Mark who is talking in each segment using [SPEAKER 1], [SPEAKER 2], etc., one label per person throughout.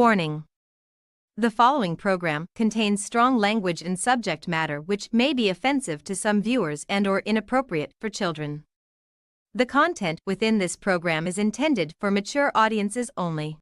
[SPEAKER 1] Warning. The following program contains strong language and subject matter which may be offensive to some viewers and/or inappropriate for children. The content within this program is intended for mature audiences only.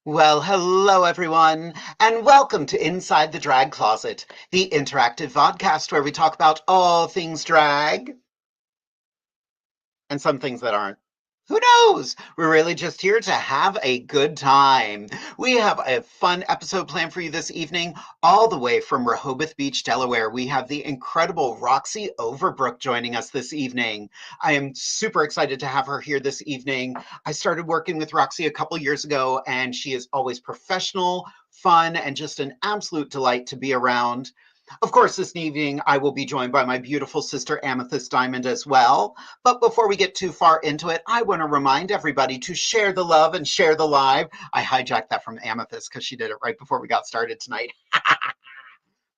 [SPEAKER 2] Well, hello everyone, and welcome to Inside the Drag Closet, the interactive vodcast where we talk about all things drag and some things that aren't. Who knows? We're really just here to have a good time. We have a fun episode planned for you this evening, all the way from Rehoboth Beach, Delaware. We have the incredible ROXY Overbrookhe joining us this evening. I am super excited to have her here this evening. I started working with ROXY a couple years ago, and she is always professional, fun, and just an absolute delight to be around. Of course, this evening I will be joined by my beautiful sister Amethyst Diamond as well. But before we get too far into it, I want to remind everybody to share the love and share the live. I hijacked that from Amethyst because she did it right before we got started tonight.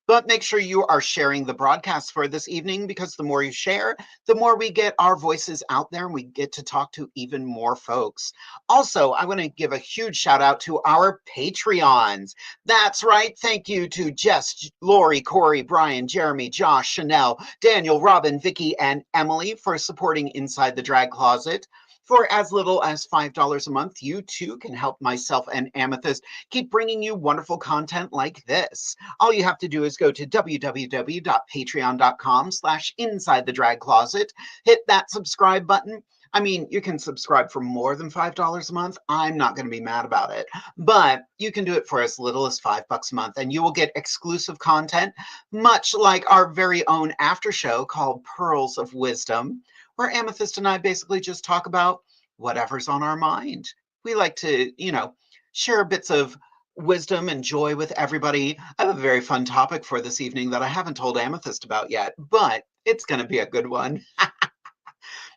[SPEAKER 2] But make sure you are sharing the broadcast for this evening, because the more you share, the more we get our voices out there and we get to talk to even more folks. Also, I want to give a huge shout out to our Patreons. That's right. Thank you to Jess, Lori, Corey, Brian, Jeremy, Josh, Chanel, Daniel, Robin, Vicky, and Emily for supporting Inside the Drag Closet. For as little as $5 a month, you too can help myself and Amethyst keep bringing you wonderful content like this. All you have to do is go to www.patreon.com/InsideTheDragCloset, hit that subscribe button. I mean, you can subscribe for more than $5 a month. I'm not going to be mad about it, but you can do it for as little as $5 a month, and you will get exclusive content, much like our very own after show called Pearls of Wisdom, where Amethyst and I basically just talk about whatever's on our mind. We like to, share bits of wisdom and joy with everybody. I have a very fun topic for this evening that I haven't told Amethyst about yet, but it's going to be a good one.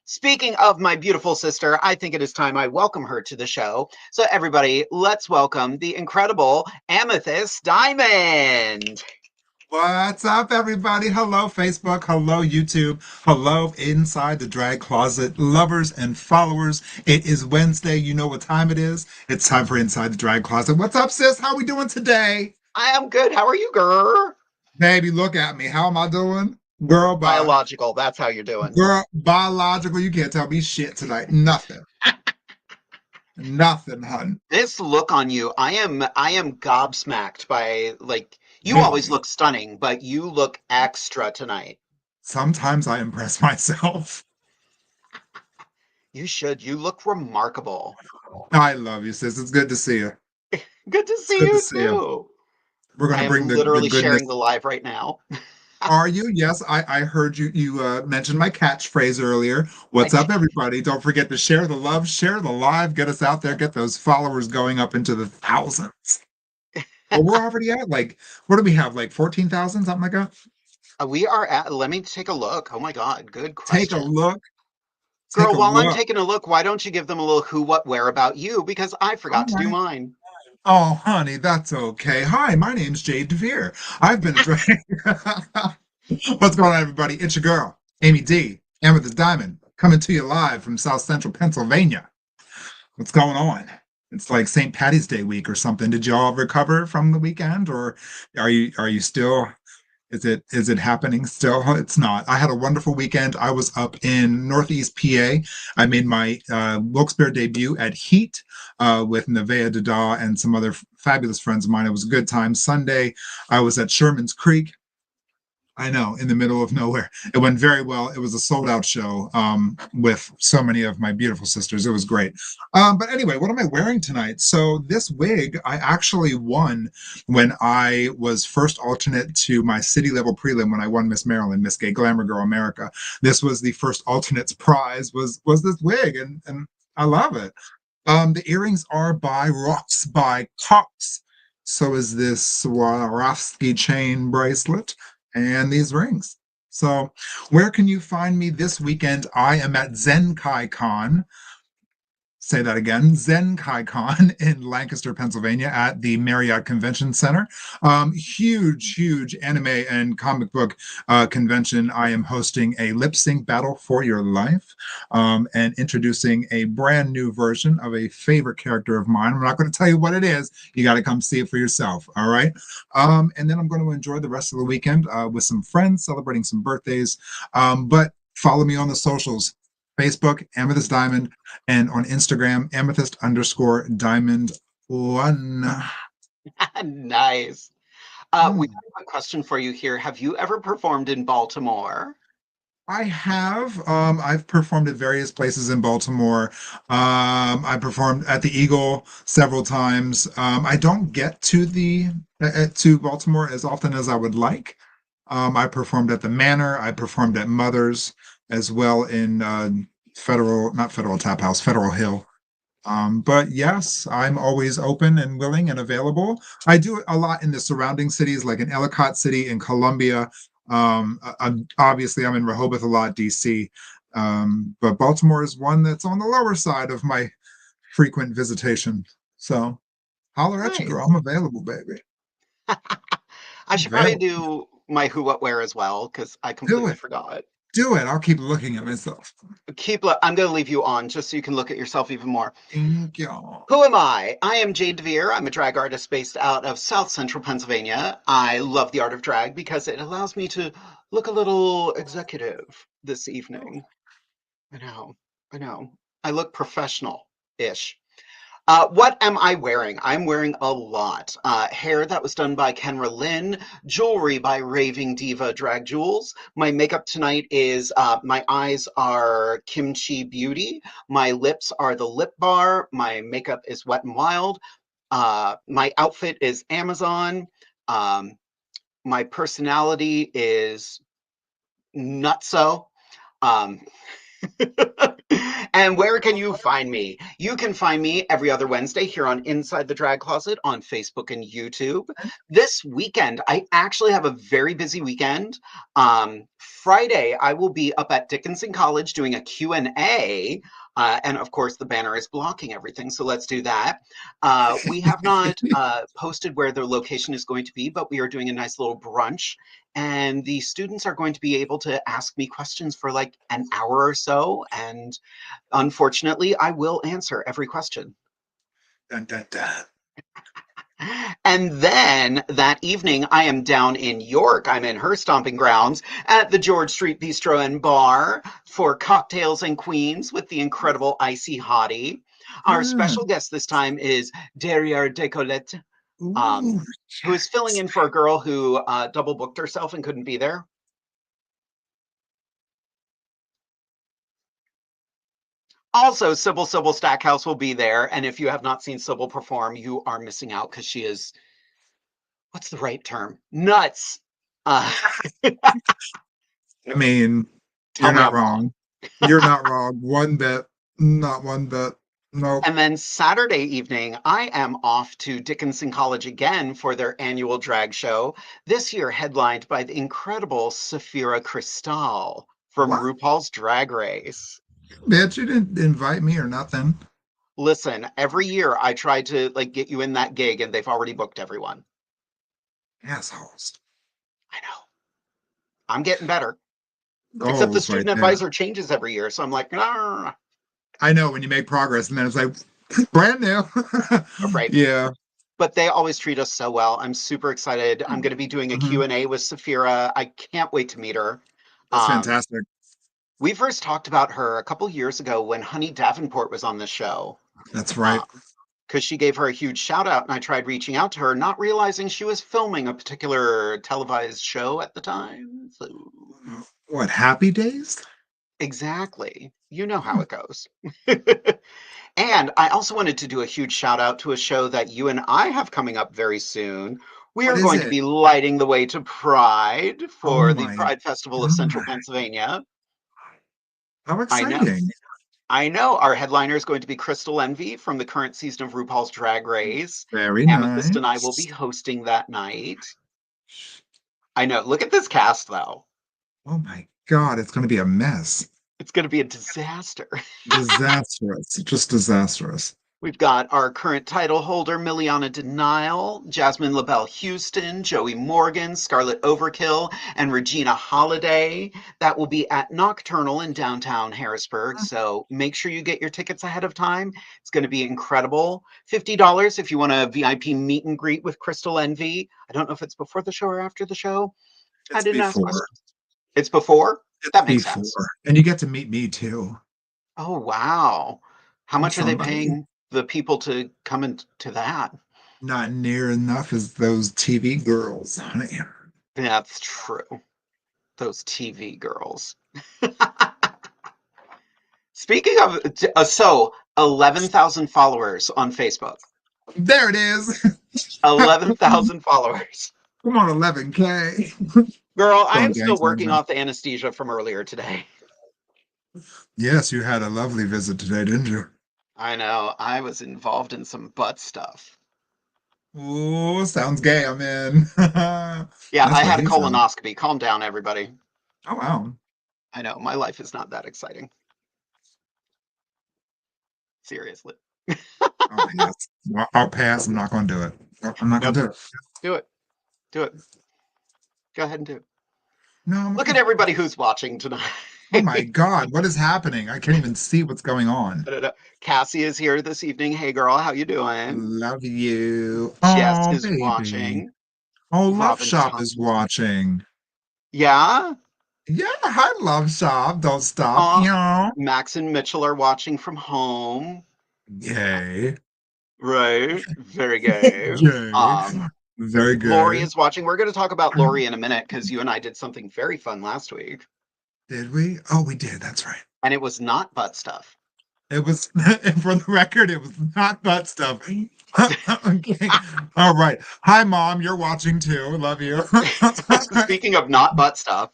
[SPEAKER 2] Speaking of my beautiful sister, I think it is time I welcome her to the show. So everybody, let's welcome the incredible Amethyst Diamond.
[SPEAKER 3] What's up, everybody? Hello, Facebook. Hello, YouTube. Hello, Inside the Drag Closet lovers and followers. It is Wednesday. You know what time it is. It's time for Inside the Drag Closet. What's up, sis? How we doing today?
[SPEAKER 2] I am good. How are you, girl?
[SPEAKER 3] Baby, look at me. How am I doing? Girl,
[SPEAKER 2] biological. That's how you're doing.
[SPEAKER 3] Girl, biological. You can't tell me shit tonight. Nothing. Nothing, hun.
[SPEAKER 2] This look on you, I am gobsmacked by, you always look stunning, but you look extra tonight.
[SPEAKER 3] Sometimes I impress myself.
[SPEAKER 2] You should. You look remarkable.
[SPEAKER 3] I love you, sis. It's good to see you.
[SPEAKER 2] Good to see you too.
[SPEAKER 3] We're going to bring the
[SPEAKER 2] literally
[SPEAKER 3] goodness.
[SPEAKER 2] Sharing the live right now.
[SPEAKER 3] Are you? Yes, I heard you mentioned my catchphrase earlier. What's up, everybody? Don't forget to share the love, share the live, get us out there, get those followers going up into the thousands. Well, we're already at what do we have? 14,000, something like that?
[SPEAKER 2] We are at, let me take a look. Oh my God, good question.
[SPEAKER 3] Take a look.
[SPEAKER 2] Girl, while I'm taking a look, why don't you give them a little who, what, where about you? Because I forgot to do mine.
[SPEAKER 3] Oh, honey, that's okay. Hi, my name's Jade DeVere. I've been a drag. What's going on, everybody? It's your girl, Amy D, Amethyst Diamond, coming to you live from South Central Pennsylvania. What's going on? It's like St. Patty's Day week or something. Did you all recover from the weekend, or are you still? Is it happening still? It's not. I had a wonderful weekend. I was up in Northeast PA. I made my Wilkes-Barre debut at Heat with Nevaeh Dada and some other fabulous friends of mine. It was a good time. Sunday, I was at Sherman's Creek. I know, in the middle of nowhere. It went very well. It was a sold out show with so many of my beautiful sisters. It was great. But anyway, what am I wearing tonight? So this wig I actually won when I was first alternate to my city level prelim when I won Miss Maryland, Miss Gay Glamour Girl America. This was the first alternate's prize was this wig, and I love it. The earrings are by ROXY by Cox. So is this Swarovski chain bracelet and these rings. So, where can you find me this weekend? I am at Zenkai Con. Say that again, Zenkai Con in Lancaster, Pennsylvania at the Marriott Convention Center. Huge anime and comic book convention. I am hosting a lip sync battle for your life and introducing a brand new version of a favorite character of mine. I'm not going to tell you what it is. You got to come see it for yourself. All right. And then I'm going to enjoy the rest of the weekend with some friends celebrating some birthdays. But follow me on the socials. Facebook, Amethyst Diamond, and on Instagram, Amethyst_Diamond1.
[SPEAKER 2] Nice. We have a question for you here. Have you ever performed in Baltimore?
[SPEAKER 3] I have. I've performed at various places in Baltimore. I performed at the Eagle several times. I don't get to to Baltimore as often as I would like. I performed at the Manor. I performed at Mother's as well in not Federal Tap House, Federal Hill. But yes, I'm always open and willing and available. I do a lot in the surrounding cities, like in Ellicott City, in Columbia. Obviously, I'm in Rehoboth a lot, DC. But Baltimore is one that's on the lower side of my frequent visitation. So holler at you, girl. I'm available, baby.
[SPEAKER 2] I should probably do my who, what, where as well, because I completely forgot.
[SPEAKER 3] Do it. I'll keep looking at myself.
[SPEAKER 2] I'm going to leave you on just so you can look at yourself even more.
[SPEAKER 3] Thank you.
[SPEAKER 2] Who am I? I am Jade DeVere. I'm a drag artist based out of South Central Pennsylvania. I love the art of drag because it allows me to look a little executive this evening. I know. I look professional-ish. What am I wearing? I'm wearing a lot. Hair that was done by Kenra Lynn, jewelry by Raving Diva Drag Jewels. My makeup tonight is, my eyes are Kimchi Beauty. My lips are the Lip Bar. My makeup is Wet n Wild. My outfit is Amazon. My personality is Nutso. And where can you find me? You can find me every other Wednesday here on Inside the Drag Closet on Facebook and YouTube. This weekend, I actually have a very busy weekend. Friday, I will be up at Dickinson College doing a Q&A. And of course, the banner is blocking everything, so let's do that. We have not posted where the location is going to be, but we are doing a nice little brunch. And the students are going to be able to ask me questions for like an hour or so. And unfortunately, I will answer every question.
[SPEAKER 3] Dun, dun, dun.
[SPEAKER 2] And then that evening, I am down in York. I'm in her stomping grounds at the George Street Bistro and Bar for Cocktails and Queens with the incredible Icy Hottie. Our special guest this time is Derriere Decolette, who is filling in for a girl who double booked herself and couldn't be there. Also, Sybil Stackhouse will be there. And if you have not seen Sybil perform, you are missing out because she is, what's the right term? Nuts.
[SPEAKER 3] I mean, you're not wrong. You're not wrong. One bit, not one bit. Nope.
[SPEAKER 2] And then Saturday evening, I am off to Dickinson College again for their annual drag show. This year, headlined by the incredible Safira Cristal from RuPaul's Drag Race.
[SPEAKER 3] Bitch, you didn't invite me or nothing.
[SPEAKER 2] Listen, every year I try to like get you in that gig, and they've already booked everyone.
[SPEAKER 3] Assholes.
[SPEAKER 2] I know. I'm getting better. Except the student advisor changes every year, so I'm like, nah.
[SPEAKER 3] I know when you make progress, and then it's like brand new.
[SPEAKER 2] Right.
[SPEAKER 3] Yeah.
[SPEAKER 2] But they always treat us so well. I'm super excited. I'm going to be doing a Q&A with Safira. I can't wait to meet her.
[SPEAKER 3] That's fantastic.
[SPEAKER 2] We first talked about her a couple years ago when Honey Davenport was on the show.
[SPEAKER 3] That's right.
[SPEAKER 2] because she gave her a huge shout out, and I tried reaching out to her, not realizing she was filming a particular televised show at the time. So
[SPEAKER 3] What, Happy Days?
[SPEAKER 2] exactly. You know how it goes. And I also wanted to do a huge shout out to a show that you and I have coming up very soon. We
[SPEAKER 3] What
[SPEAKER 2] are
[SPEAKER 3] is
[SPEAKER 2] going to
[SPEAKER 3] it?
[SPEAKER 2] be lighting the way to Pride
[SPEAKER 3] Oh
[SPEAKER 2] for the
[SPEAKER 3] my
[SPEAKER 2] Pride Festival of Central
[SPEAKER 3] God.
[SPEAKER 2] Pennsylvania.
[SPEAKER 3] How
[SPEAKER 2] I know.
[SPEAKER 3] exciting.
[SPEAKER 2] I know. Our headliner is going to be Crystal Envy from the current season of RuPaul's Drag Race.
[SPEAKER 3] Very
[SPEAKER 2] Amethyst and I will be
[SPEAKER 3] nice.
[SPEAKER 2] hosting that night. I know. Look at this cast, though.
[SPEAKER 3] Oh my God, it's going to be a mess.
[SPEAKER 2] It's going to be a disaster.
[SPEAKER 3] Disastrous. Just disastrous.
[SPEAKER 2] We've got our current title holder, Miliana Denial, Jasmine LaBelle Houston, Joey Morgan, Scarlett Overkill, and Regina Holiday. That will be at Nocturnal in downtown Harrisburg. So make sure you get your tickets ahead of time. It's going to be incredible. $50 if you want a VIP meet and greet with Crystal Envy. I don't know if it's before the show or after the show. I
[SPEAKER 3] It's
[SPEAKER 2] didn't ask
[SPEAKER 3] before.
[SPEAKER 2] questions. It's before?
[SPEAKER 3] It's
[SPEAKER 2] That makes sense.
[SPEAKER 3] before. And you get to meet me too.
[SPEAKER 2] Oh, wow. How
[SPEAKER 3] I'm
[SPEAKER 2] much are they
[SPEAKER 3] somebody.
[SPEAKER 2] paying the people to come into that?
[SPEAKER 3] Not near enough as those TV girls, honey.
[SPEAKER 2] That's true. Those TV girls. Speaking of, so 11,000 followers on Facebook.
[SPEAKER 3] There it is.
[SPEAKER 2] 11,000 followers.
[SPEAKER 3] Come on, 11K.
[SPEAKER 2] Girl, I
[SPEAKER 3] Going
[SPEAKER 2] am still
[SPEAKER 3] gangs
[SPEAKER 2] working
[SPEAKER 3] on.
[SPEAKER 2] off the anesthesia from earlier today.
[SPEAKER 3] Yes, you had a lovely visit today, didn't you?
[SPEAKER 2] I know. I was involved in some butt stuff.
[SPEAKER 3] Oh, sounds gay. I'm in.
[SPEAKER 2] Yeah,
[SPEAKER 3] That's
[SPEAKER 2] I
[SPEAKER 3] what
[SPEAKER 2] had a
[SPEAKER 3] he said.
[SPEAKER 2] colonoscopy. Calm down, everybody.
[SPEAKER 3] Oh, wow.
[SPEAKER 2] I know. My life is not that exciting. Seriously.
[SPEAKER 3] I'll pass. I'll pass. I'm not going to do it. I'm not going
[SPEAKER 2] Nope.
[SPEAKER 3] to do it.
[SPEAKER 2] Do it. Do it. Go ahead and do it.
[SPEAKER 3] No, I'm
[SPEAKER 2] Look
[SPEAKER 3] okay.
[SPEAKER 2] at everybody who's watching tonight.
[SPEAKER 3] Oh my God, what is happening? I can't even see what's going on.
[SPEAKER 2] Cassie is here this evening. Hey, girl, how you doing?
[SPEAKER 3] Love you.
[SPEAKER 2] Jess
[SPEAKER 3] Oh,
[SPEAKER 2] is
[SPEAKER 3] baby.
[SPEAKER 2] watching.
[SPEAKER 3] Oh, Love
[SPEAKER 2] Robin
[SPEAKER 3] Shop is
[SPEAKER 2] Thompson's.
[SPEAKER 3] watching.
[SPEAKER 2] Yeah.
[SPEAKER 3] Yeah, hi, Love Shop. Don't stop.
[SPEAKER 2] Uh,
[SPEAKER 3] Yeah.
[SPEAKER 2] Max and Mitchell are watching from home.
[SPEAKER 3] Yay.
[SPEAKER 2] Right. Very gay.
[SPEAKER 3] Yay. Very
[SPEAKER 2] Lori
[SPEAKER 3] good.
[SPEAKER 2] is watching. We're going to talk about Lori in a minute because you and I did something very fun last week,
[SPEAKER 3] Did we? Oh, we did. That's right.
[SPEAKER 2] and it was not butt stuff.
[SPEAKER 3] It was, for the record, it was not butt stuff. Okay. All right. Hi, Mom. You're watching too. Love you.
[SPEAKER 2] Speaking of not butt stuff,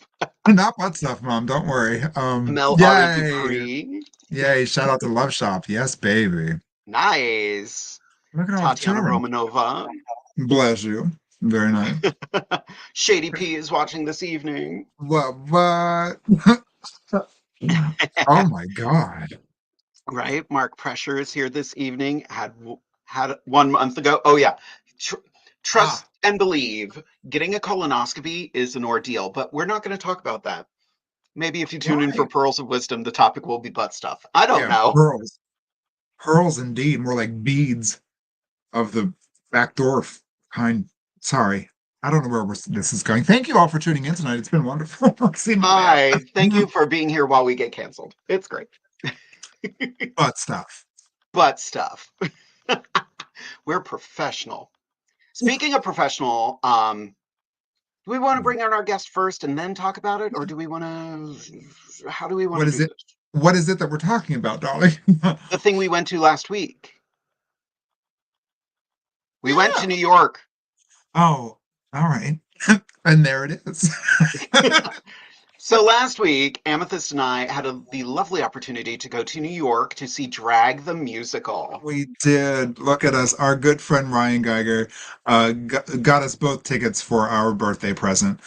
[SPEAKER 3] Not butt stuff, Mom. Don't worry.
[SPEAKER 2] Mel Ari
[SPEAKER 3] Yay.
[SPEAKER 2] Dupree.
[SPEAKER 3] Yay. Shout out to Love Shop. Yes, baby.
[SPEAKER 2] Nice.
[SPEAKER 3] Look at all the
[SPEAKER 2] Tatiana
[SPEAKER 3] children.
[SPEAKER 2] Romanova.
[SPEAKER 3] Bless you. Very nice.
[SPEAKER 2] Shady P is watching this evening.
[SPEAKER 3] What? Oh my God.
[SPEAKER 2] Right? Mark Pressure is here this evening. Had 1 month ago. Oh yeah. Tr-
[SPEAKER 3] Ah,
[SPEAKER 2] Trust and believe. Getting a colonoscopy is an ordeal, but we're not going to talk about that. Maybe if you tune in for
[SPEAKER 3] why?
[SPEAKER 2] Pearls of Wisdom, the topic will be butt stuff. I don't
[SPEAKER 3] Yeah,
[SPEAKER 2] know.
[SPEAKER 3] pearls. Pearls indeed. More like beads of the backdoor kind. Sorry. I don't know where this is going. Thank you all for tuning in tonight. It's been wonderful. See my man.
[SPEAKER 2] Hi. Thank you for being here while we get canceled. It's great.
[SPEAKER 3] Butt stuff.
[SPEAKER 2] Butt stuff. We're professional. Speaking of professional, do we want to bring on our guest first and then talk about it, or do we want to? How do we want
[SPEAKER 3] What
[SPEAKER 2] to
[SPEAKER 3] is
[SPEAKER 2] do
[SPEAKER 3] it?
[SPEAKER 2] this?
[SPEAKER 3] What is it that we're talking about, darling?
[SPEAKER 2] The thing we went to last week. We went to
[SPEAKER 3] Yeah.
[SPEAKER 2] New York.
[SPEAKER 3] Oh, all right. And there it is.
[SPEAKER 2] So last week, Amethyst and I had the lovely opportunity to go to New York to see Drag the Musical.
[SPEAKER 3] We did. Look at us. Our good friend Ryan Geiger got us both tickets for our birthday present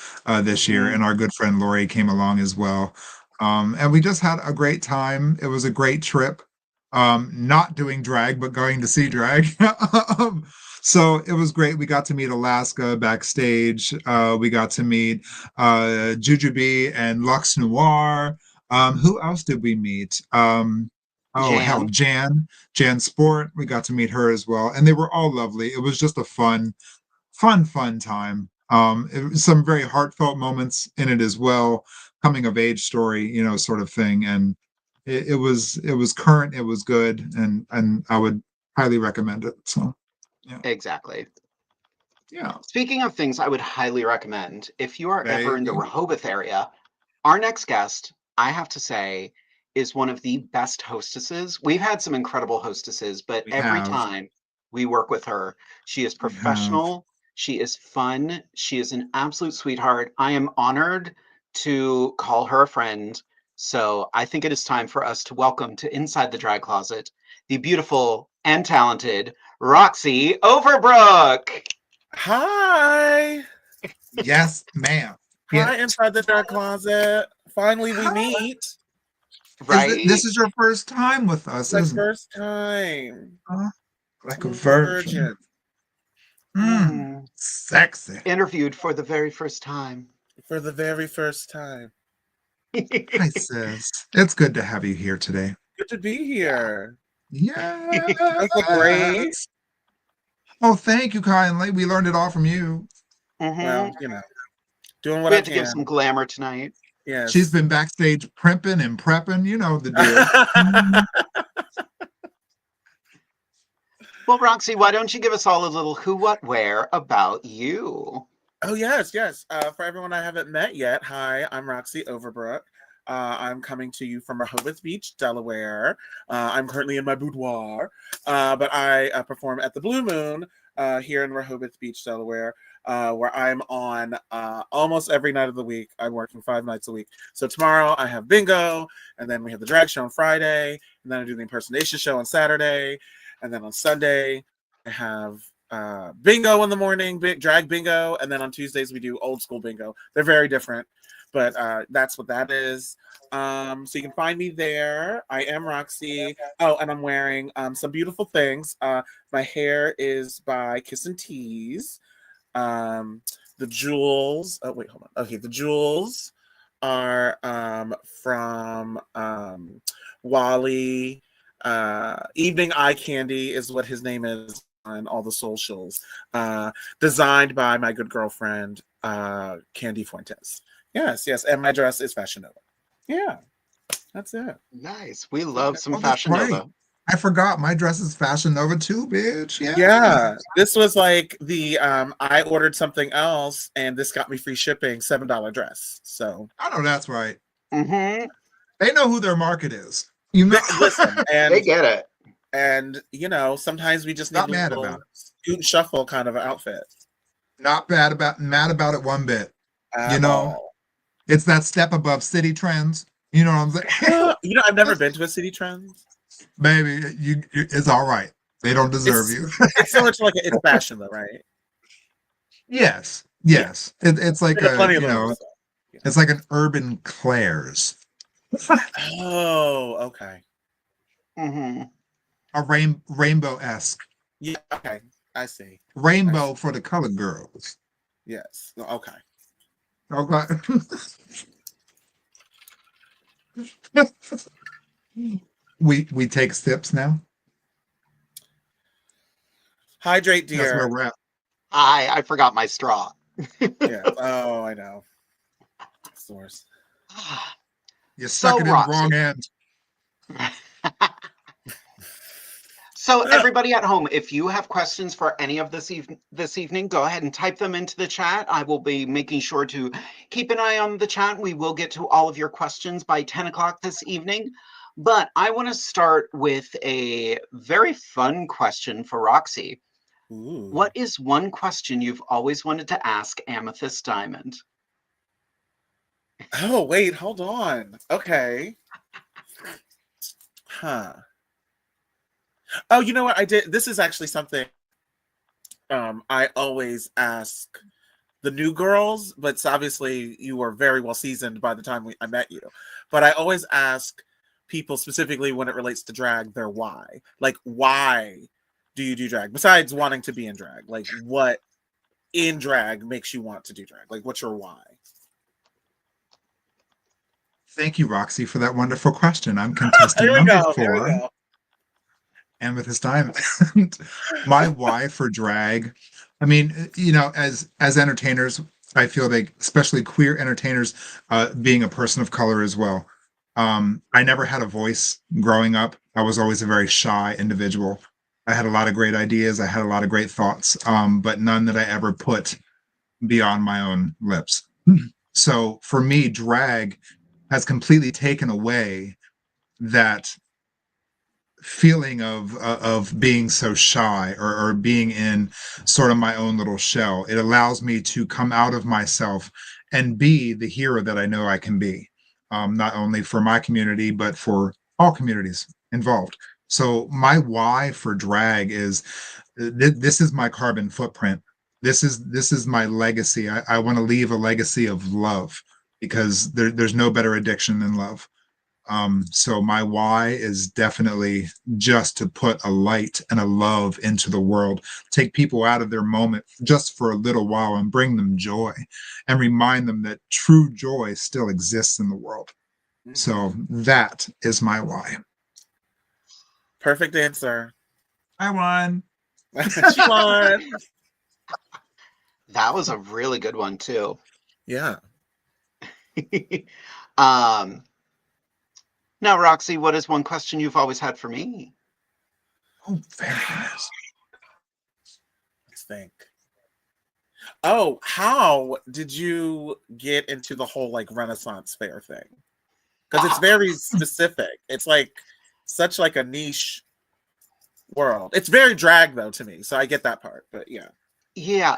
[SPEAKER 3] this year,
[SPEAKER 2] Mhm.
[SPEAKER 3] and our good friend Lori came along as well. And we just had a great time. It was a great trip. Not doing drag, but going to see drag. So it was great. We got to meet Alaska backstage. We got to meet Jujubee and Lux Noir. Who else did we meet? Oh hell,
[SPEAKER 2] Jan.
[SPEAKER 3] Jan Sport. We got to meet her as well, and they were all lovely. It was just a fun time. It was some very heartfelt moments in it as well, coming of age story, sort of thing. And it was current. It was good, and I would highly recommend it. So, yeah.
[SPEAKER 2] Exactly.
[SPEAKER 3] Yeah.
[SPEAKER 2] Speaking of things I would highly recommend, if you are ever in the
[SPEAKER 3] Baby.
[SPEAKER 2] Rehoboth area, our next guest, I have to say, is one of the best hostesses. We've had some incredible hostesses, but
[SPEAKER 3] We
[SPEAKER 2] every
[SPEAKER 3] have.
[SPEAKER 2] time we work with her, she is
[SPEAKER 3] We have.
[SPEAKER 2] professional, she is fun, she is an absolute sweetheart. I am honored to call her a friend. So I think it is time for us to welcome to Inside the Drag Closet the beautiful and talented Roxy Overbrook.
[SPEAKER 4] Hi.
[SPEAKER 3] Yes, ma'am.
[SPEAKER 4] Hi,
[SPEAKER 3] It.
[SPEAKER 4] Inside the Drag Closet. Finally, we
[SPEAKER 3] Hi.
[SPEAKER 4] meet.
[SPEAKER 2] Right?
[SPEAKER 3] This is your first time with us,
[SPEAKER 4] My
[SPEAKER 3] isn't it?
[SPEAKER 4] first time.
[SPEAKER 3] Like a
[SPEAKER 4] I'm a
[SPEAKER 3] virgin.
[SPEAKER 4] virgin
[SPEAKER 3] Sexy.
[SPEAKER 2] Interviewed for the very first time.
[SPEAKER 4] for the very first time.
[SPEAKER 3] Hi, sis. It's good to have you here today.
[SPEAKER 4] Good to be here.
[SPEAKER 3] Yes.
[SPEAKER 4] That's look great.
[SPEAKER 3] Oh, thank you kindly. We learned it all from you.
[SPEAKER 4] Well, doing what
[SPEAKER 2] We
[SPEAKER 4] I
[SPEAKER 2] had to give
[SPEAKER 4] can.
[SPEAKER 2] some glamour tonight.
[SPEAKER 3] She's
[SPEAKER 4] Yes.
[SPEAKER 3] been backstage primping and prepping. You know the deal.
[SPEAKER 2] Well, Roxy, why don't you give us all a little who, what, where about you?
[SPEAKER 4] Oh, yes. For everyone I haven't met yet, hi, I'm Roxy Overbrook. I'm coming to you from Rehoboth Beach, Delaware. I'm currently in my boudoir, but I perform at the Blue Moon here in Rehoboth Beach, Delaware, where I'm on almost every night of the week. I'm working 5 nights a week. So tomorrow I have bingo, and then we have the drag show on Friday, and then I do the impersonation show on Saturday, and then on Sunday I have bingo in the morning, big drag bingo, and then on Tuesdays we do old school bingo. They're very different, but that's what that is. So you can find me there. I am Roxy. Oh, and I'm wearing some beautiful things. My hair is by Kiss and Tease. The jewels. Oh wait, hold on. Okay, the jewels are from Wally. Evening Eye Candy is what his name is on all the socials. Designed by my good girlfriend, Candy Fuentes. Yes. And my dress is Fashion Nova. Yeah, that's it.
[SPEAKER 2] Nice. We love some
[SPEAKER 3] Oh, that's
[SPEAKER 2] Fashion
[SPEAKER 3] right.
[SPEAKER 2] Nova.
[SPEAKER 3] I forgot my dress is Fashion Nova too, bitch.
[SPEAKER 4] Yeah. This was like the I ordered something else and this got me free shipping, $7 dress. So
[SPEAKER 3] I know that's right.
[SPEAKER 2] Mm-hmm.
[SPEAKER 3] They know who their market is. You know,
[SPEAKER 4] listen,
[SPEAKER 2] They get it.
[SPEAKER 4] and sometimes we just need
[SPEAKER 3] Not
[SPEAKER 4] a
[SPEAKER 3] mad
[SPEAKER 4] little
[SPEAKER 3] about it.
[SPEAKER 4] scoot and shuffle kind of outfit.
[SPEAKER 3] Not mad about it one bit.
[SPEAKER 4] At all.
[SPEAKER 3] It's that step above city trends. You know what I'm saying?
[SPEAKER 4] I've never been to a City Trends.
[SPEAKER 3] Baby, it's all right. They don't deserve you.
[SPEAKER 4] It's similar to it's fashion though, right?
[SPEAKER 3] Yes. It's like
[SPEAKER 4] Plenty of those.
[SPEAKER 3] it's like an urban Claire's.
[SPEAKER 4] Oh, okay.
[SPEAKER 2] Mm-hmm.
[SPEAKER 3] A rainbow-esque.
[SPEAKER 4] Yeah, okay. I see.
[SPEAKER 3] Rainbow for the colored girls.
[SPEAKER 4] Yes. Okay.
[SPEAKER 3] Okay. we take sips now.
[SPEAKER 4] Hydrate,
[SPEAKER 3] That's where
[SPEAKER 4] dear.
[SPEAKER 3] we're at.
[SPEAKER 2] I forgot my straw.
[SPEAKER 4] Yeah. Oh, I know. It's the worst.
[SPEAKER 3] You stuck it in the wrong end.
[SPEAKER 2] So everybody at home, if you have questions for any of this evening, go ahead and type them into the chat. I will be making sure to keep an eye on the chat. We will get to all of your questions by 10 o'clock this evening. But I want to start with a very fun question for Roxy.
[SPEAKER 4] Ooh.
[SPEAKER 2] What is one question you've always wanted to ask Amethyst Diamond?
[SPEAKER 4] Oh, wait, hold on. Okay. Huh. Oh, you know what? I did. This is actually something I always ask the new girls, but it's obviously you were very well seasoned by the time I met you. But I always ask people specifically when it relates to drag their why. Like, why do you do drag? Besides wanting to be in drag, like what in drag makes you want to do drag? Like, what's your why?
[SPEAKER 3] Thank you, Roxy, for that wonderful question. I'm contestant number 4. Amethyst Diamond. My why for drag. I mean, as entertainers, I feel like, especially queer entertainers, being a person of color as well. I never had a voice growing up. I was always a very shy individual. I had a lot of great ideas. I had a lot of great thoughts, but none that I ever put beyond my own lips. So for me, drag has completely taken away that feeling of being so shy or being in sort of my own little shell. It allows me to come out of myself and be the hero that I know I can be, not only for my community but for all communities involved. So my why for drag is this is my carbon footprint. This is my legacy. I want to leave a legacy of love because there's no better addiction than love. So my why is definitely just to put a light and a love into the world, take people out of their moment just for a little while and bring them joy and remind them that true joy still exists in the world. So that is my why.
[SPEAKER 4] Perfect answer.
[SPEAKER 3] I won.
[SPEAKER 4] She won.
[SPEAKER 2] That was a really good one too.
[SPEAKER 4] Yeah.
[SPEAKER 2] um, Now, Roxy, what is one question you've always had for me?
[SPEAKER 3] Oh, very nice.
[SPEAKER 4] Let's think. Oh, how did you get into the whole like Renaissance fair thing? Because it's very specific. It's like such like a niche world. It's very drag though to me, so I get that part. But yeah.
[SPEAKER 2] Yeah.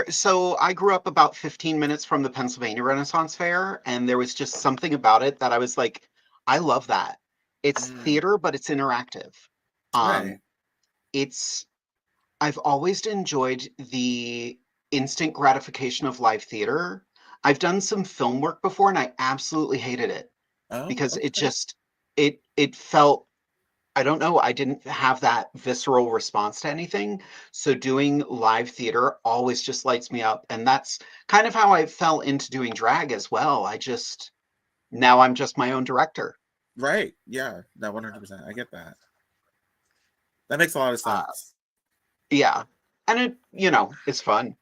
[SPEAKER 2] So I grew up about 15 minutes from the Pennsylvania Renaissance Fair, and there was just something about it that I was like, I love that. It's theater, but it's interactive.
[SPEAKER 4] Right.
[SPEAKER 2] I've always enjoyed the instant gratification of live theater. I've done some film work before, and I absolutely hated it
[SPEAKER 4] Oh,
[SPEAKER 2] because
[SPEAKER 4] okay.
[SPEAKER 2] it felt, I don't know, I didn't have that visceral response to anything. So doing live theater always just lights me up. And that's kind of how I fell into doing drag as well. Now I'm just my own director.
[SPEAKER 4] Right. Yeah. No, 100%. I get that. That makes a lot of sense.
[SPEAKER 2] Yeah. And it's fun.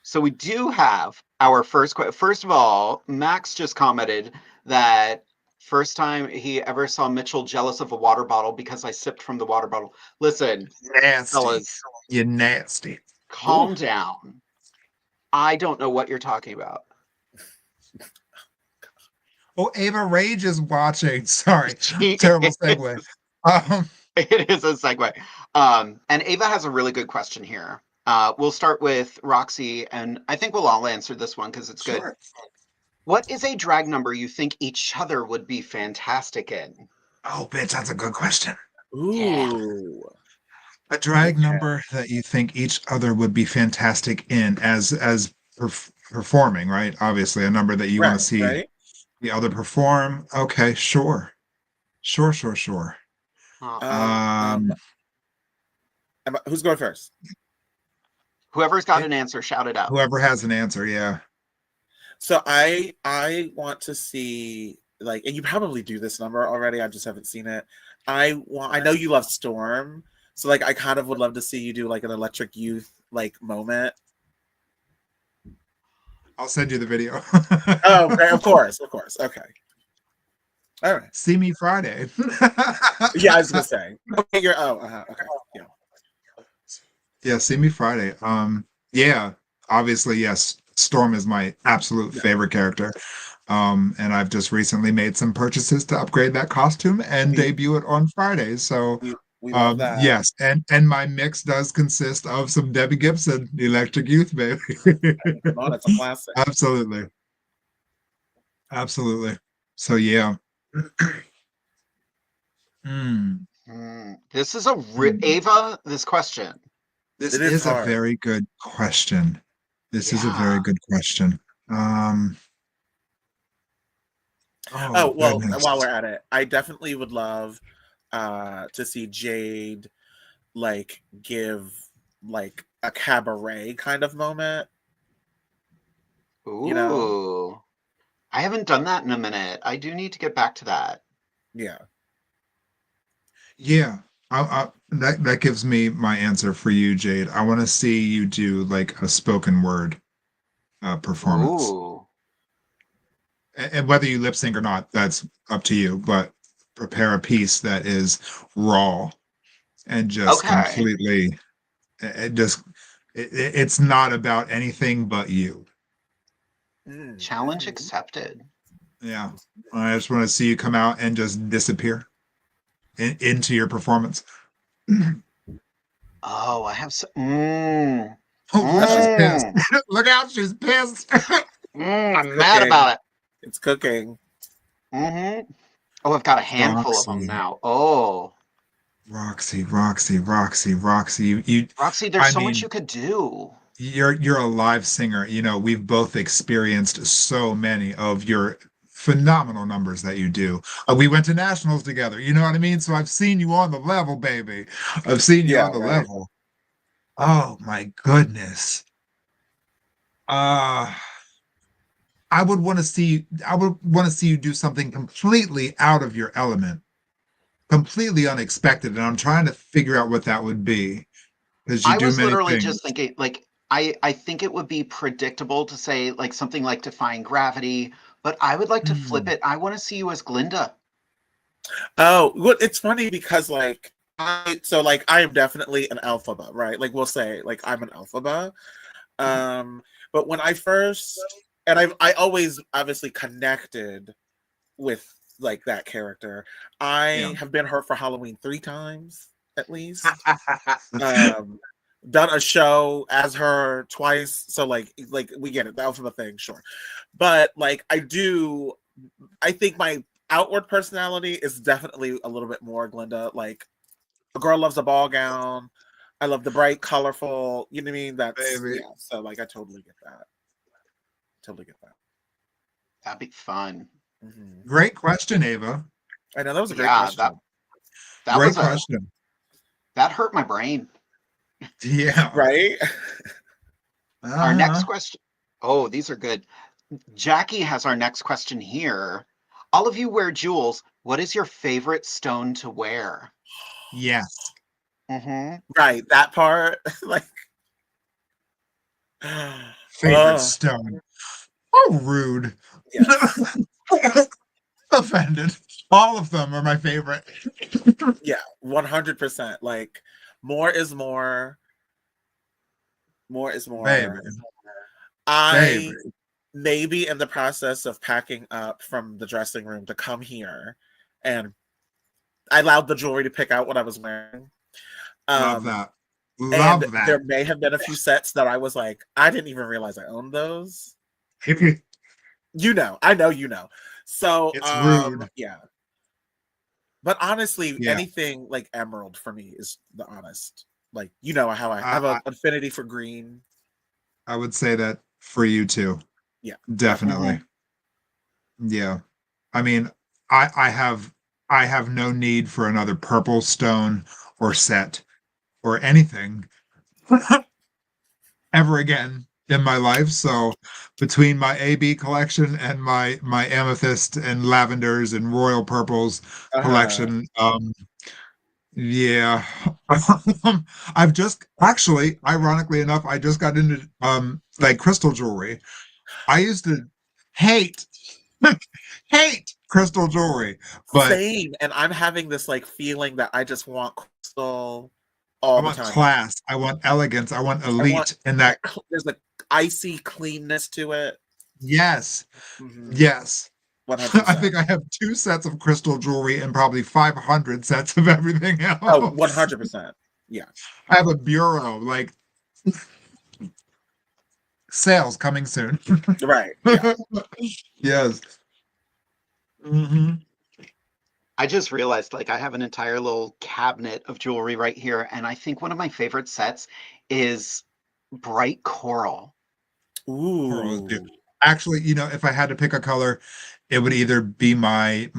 [SPEAKER 2] So we do have our first question. First of all, Max just commented that first time he ever saw Mitchell jealous of a water bottle because I sipped from the water bottle. Listen,
[SPEAKER 3] Nasty.
[SPEAKER 2] fellas,
[SPEAKER 3] You're nasty.
[SPEAKER 2] calm down. I don't know what you're talking about.
[SPEAKER 3] Oh, Ava Rage is watching. Sorry. Terrible segue.
[SPEAKER 2] It is a segue. And Ava has a really good question here. We'll start with Roxy, and I think we'll all answer this one because it's good.
[SPEAKER 3] Sure.
[SPEAKER 2] What is a drag number you think each other would be fantastic in?
[SPEAKER 3] Oh, bitch, that's a good question.
[SPEAKER 4] Ooh.
[SPEAKER 3] A drag number that you think each other would be fantastic in as performing, right? Obviously, a number that you want to see the other perform. Okay, sure. Sure.
[SPEAKER 4] Who's going first?
[SPEAKER 2] Whoever's got an answer, shout it out.
[SPEAKER 3] Whoever has an answer, yeah.
[SPEAKER 4] So I want to see, like, and you probably do this number already, I just haven't seen it. I know you love Storm, so like I kind of would love to see you do like an Electric Youth like moment.
[SPEAKER 3] I'll send you the video.
[SPEAKER 4] Oh, okay, of course. Okay. All right.
[SPEAKER 3] See me Friday.
[SPEAKER 4] Yeah, I was gonna say. Okay, okay. Yeah.
[SPEAKER 3] Yeah, see me Friday. Yeah, obviously, yes. Storm is my absolute favorite character. And I've just recently made some purchases to upgrade that costume and debut it on Friday. So
[SPEAKER 4] we love that.
[SPEAKER 3] Yes, and my mix does consist of some Debbie Gibson, Electric Youth, baby.
[SPEAKER 4] Come on, it's a classic.
[SPEAKER 3] Absolutely. So yeah.
[SPEAKER 2] This is Ava, this question.
[SPEAKER 3] This is a very good question. This is a very good question.
[SPEAKER 4] Well, while we're at it, I definitely would love to see Jade like give like a cabaret kind of moment.
[SPEAKER 2] Ooh. I haven't done that in a minute. I do need to get back to that.
[SPEAKER 4] Yeah.
[SPEAKER 3] Yeah. That gives me my answer for you, Jade. I want to see you do like a spoken word performance.
[SPEAKER 2] Ooh.
[SPEAKER 3] And whether you lip sync or not, that's up to you. But prepare a piece that is raw and just
[SPEAKER 2] Okay.
[SPEAKER 3] completely, it's not about anything but you.
[SPEAKER 2] Challenge accepted.
[SPEAKER 3] Yeah. I just want to see you come out and just disappear into your performance.
[SPEAKER 2] Oh, I have so.
[SPEAKER 3] Oh, she's pissed. Look out, she's pissed.
[SPEAKER 2] I'm mad about it.
[SPEAKER 4] It's cooking.
[SPEAKER 2] Mm-hmm. Oh, I've got a handful of them
[SPEAKER 3] Roxy.
[SPEAKER 2] now. Oh,
[SPEAKER 3] Roxy. You,
[SPEAKER 2] Roxy, there's
[SPEAKER 3] I
[SPEAKER 2] so much
[SPEAKER 3] mean,
[SPEAKER 2] you could do.
[SPEAKER 3] you're a live singer. You know, we've both experienced so many of your phenomenal numbers that you do. We went to nationals together. You know what I mean? So I've seen you on the level, baby. I've seen you
[SPEAKER 4] Yeah,
[SPEAKER 3] on the
[SPEAKER 4] right.
[SPEAKER 3] level. Oh my goodness. Uh I would want to see you do something completely out of your element, completely unexpected, and I'm trying to figure out what that would be because you
[SPEAKER 2] I
[SPEAKER 3] do
[SPEAKER 2] was
[SPEAKER 3] many
[SPEAKER 2] literally just
[SPEAKER 3] things.
[SPEAKER 2] thinking, like, I think it would be predictable to say, like, something like Defying Gravity, but I would like to flip
[SPEAKER 3] Hmm.
[SPEAKER 2] it. I want to see you as Glinda.
[SPEAKER 4] Oh, well, it's funny because like I am definitely an alphaba, right? Like we'll say like I'm an alphaba. But when I first and I always obviously connected with like that character.
[SPEAKER 3] Yeah.
[SPEAKER 4] I have been her for Halloween 3 times at least. Um done a show as her twice. So like we get it, the alphabet thing, sure. But like I think my outward personality is definitely a little bit more Glinda. Like a girl loves a ball gown. I love the bright, colorful. You know what I mean? That's
[SPEAKER 3] Baby.
[SPEAKER 4] yeah. So like, I totally get that. Totally get that.
[SPEAKER 2] That'd be fun.
[SPEAKER 4] Mm-hmm.
[SPEAKER 3] Great question, Ava.
[SPEAKER 4] I know that was a great
[SPEAKER 2] Yeah,
[SPEAKER 4] question.
[SPEAKER 2] that
[SPEAKER 3] Great
[SPEAKER 2] was
[SPEAKER 3] question.
[SPEAKER 2] that hurt my brain.
[SPEAKER 3] Yeah.
[SPEAKER 4] Right?
[SPEAKER 2] Our next
[SPEAKER 3] Uh-huh.
[SPEAKER 2] question. Oh, these are good. Jackie has our next question here. All of you wear jewels. What is your favorite stone to wear?
[SPEAKER 3] Yes.
[SPEAKER 2] Mm-hmm.
[SPEAKER 4] Right. That part. Like,
[SPEAKER 3] Favorite stone. Oh, rude.
[SPEAKER 4] yes.
[SPEAKER 3] Offended. All of them are my favorite.
[SPEAKER 4] Yeah. 100%. Like, more is more. More is
[SPEAKER 3] Baby.
[SPEAKER 4] more.
[SPEAKER 3] Baby.
[SPEAKER 4] I may be in the process of packing up from the dressing room to come here, and I allowed the jewelry to pick out what I was wearing.
[SPEAKER 3] Love
[SPEAKER 4] Um,
[SPEAKER 3] that.
[SPEAKER 4] and
[SPEAKER 3] Love that.
[SPEAKER 4] there may have been a few sets that I was like, I didn't even realize I owned those. You know, I know you know. So,
[SPEAKER 3] It's rude.
[SPEAKER 4] yeah. But honestly,
[SPEAKER 3] Yeah.
[SPEAKER 4] anything like emerald for me is the honest. Like, you know how I have
[SPEAKER 3] I,
[SPEAKER 4] an affinity for green.
[SPEAKER 3] I would say that for you too.
[SPEAKER 4] Yeah,
[SPEAKER 3] Definitely.
[SPEAKER 2] Mm-hmm.
[SPEAKER 3] Yeah. I mean, I have no need for another purple stone or set or anything ever again in my life. So between my AB collection and my amethyst and lavenders and royal purples
[SPEAKER 4] uh-huh.
[SPEAKER 3] collection, yeah. I've just actually, ironically enough, I just got into like crystal jewelry. I used to hate hate crystal jewelry, but
[SPEAKER 4] Same. And I'm having this like feeling that I just want crystal
[SPEAKER 3] I
[SPEAKER 4] all the
[SPEAKER 3] want
[SPEAKER 4] time.
[SPEAKER 3] class, I want elegance, I want
[SPEAKER 4] I want
[SPEAKER 3] elite, and that
[SPEAKER 4] there's a icy cleanness to it.
[SPEAKER 3] yes,
[SPEAKER 4] Mm-hmm.
[SPEAKER 3] yes. I
[SPEAKER 4] 100%.
[SPEAKER 3] think I have 2 sets of crystal jewelry and probably 500 sets of everything
[SPEAKER 4] Oh,
[SPEAKER 3] else.
[SPEAKER 4] 100%. Yeah.
[SPEAKER 3] I have a bureau, like sales coming soon.
[SPEAKER 4] Right. Yeah.
[SPEAKER 3] Yes. Hmm.
[SPEAKER 2] I just realized, like, I have an entire little cabinet of jewelry right here, and I think one of my favorite sets is bright coral.
[SPEAKER 3] Coral is
[SPEAKER 4] Ooh.
[SPEAKER 3] beautiful. Actually, if I had to pick a color, it would either be my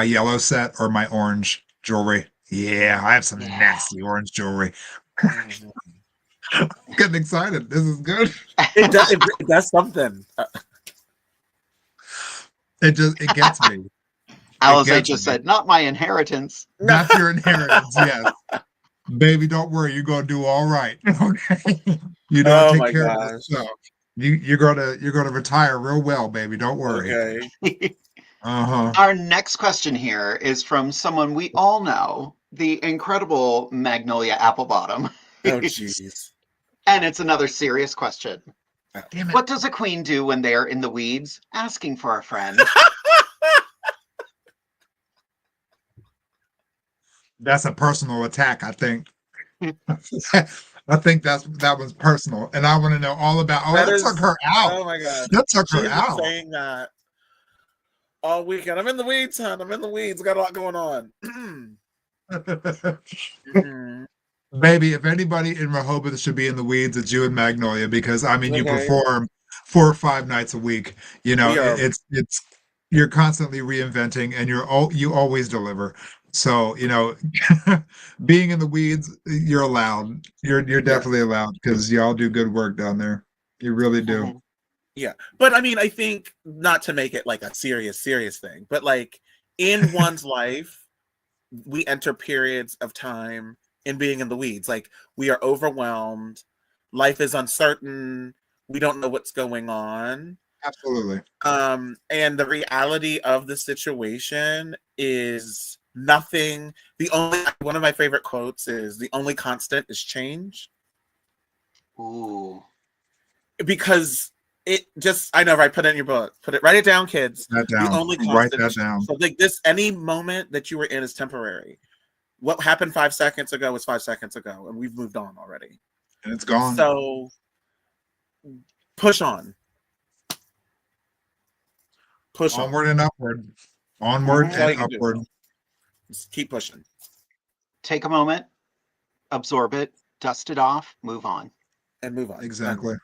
[SPEAKER 3] yellow set or my orange jewelry. Yeah, I have some
[SPEAKER 2] Yeah.
[SPEAKER 3] nasty orange jewelry.
[SPEAKER 4] Mhm.
[SPEAKER 3] Getting excited. This is good.
[SPEAKER 4] It does something.
[SPEAKER 3] It gets me. It
[SPEAKER 2] Alize
[SPEAKER 3] gets
[SPEAKER 2] just
[SPEAKER 3] me.
[SPEAKER 2] said, not my inheritance.
[SPEAKER 3] That's your inheritance, yes. Baby, don't worry, you're gonna do all right. Okay. You know,
[SPEAKER 4] Oh
[SPEAKER 3] take
[SPEAKER 4] my
[SPEAKER 3] care of this
[SPEAKER 4] gosh.
[SPEAKER 3] stuff. You're gonna retire real well, baby. Don't worry.
[SPEAKER 4] Okay.
[SPEAKER 3] Uh-huh.
[SPEAKER 2] Our next question here is from someone we all know, the incredible Magnolia Applebottom.
[SPEAKER 4] Oh, jeez.
[SPEAKER 2] And it's another serious question.
[SPEAKER 3] Damn it.
[SPEAKER 2] What does a queen do when they are in the weeds asking for a friend?
[SPEAKER 3] That's a personal attack, I think. I think that was personal. And I want to know all about that took her out.
[SPEAKER 4] Oh my God.
[SPEAKER 3] That took her
[SPEAKER 4] She's been
[SPEAKER 3] out.
[SPEAKER 4] saying that all weekend. I'm in the weeds, hon. I'm in the weeds. Got a lot going on.
[SPEAKER 3] Baby, if anybody in Rehoboth should be in the weeds, it's you and Magnolia, because I mean, you
[SPEAKER 4] Okay.
[SPEAKER 3] perform 4 or 5 nights a week. You know,
[SPEAKER 4] We are-
[SPEAKER 3] it's you're constantly reinventing, and you always deliver. So, you know, being in the weeds, you're allowed. You're definitely allowed, because y'all do good work down there. You really do.
[SPEAKER 4] Yeah. But I mean, I think, not to make it like a serious thing, but like in one's life, we enter periods of time in being in the weeds. Like, we are overwhelmed. Life is uncertain. We don't know what's going on.
[SPEAKER 3] Absolutely.
[SPEAKER 4] And the reality of the situation is nothing. One of my favorite quotes is, "The only constant is change."
[SPEAKER 2] Ooh.
[SPEAKER 4] Because I know, right? Put it in your book. Write it down, kids.
[SPEAKER 3] That down.
[SPEAKER 4] The only
[SPEAKER 3] Write
[SPEAKER 4] constant.
[SPEAKER 3] that down.
[SPEAKER 4] So like this, any moment that you were in is temporary. What happened 5 seconds ago was 5 seconds ago, and we've moved on already.
[SPEAKER 3] And it's gone.
[SPEAKER 4] So push on. Push on.
[SPEAKER 3] Onward and upward. Onward
[SPEAKER 2] That's all
[SPEAKER 3] and
[SPEAKER 4] you can do.
[SPEAKER 3] upward.
[SPEAKER 4] Just keep pushing.
[SPEAKER 2] Take a moment, absorb it, dust it off, move on.
[SPEAKER 4] And move on.
[SPEAKER 3] Exactly.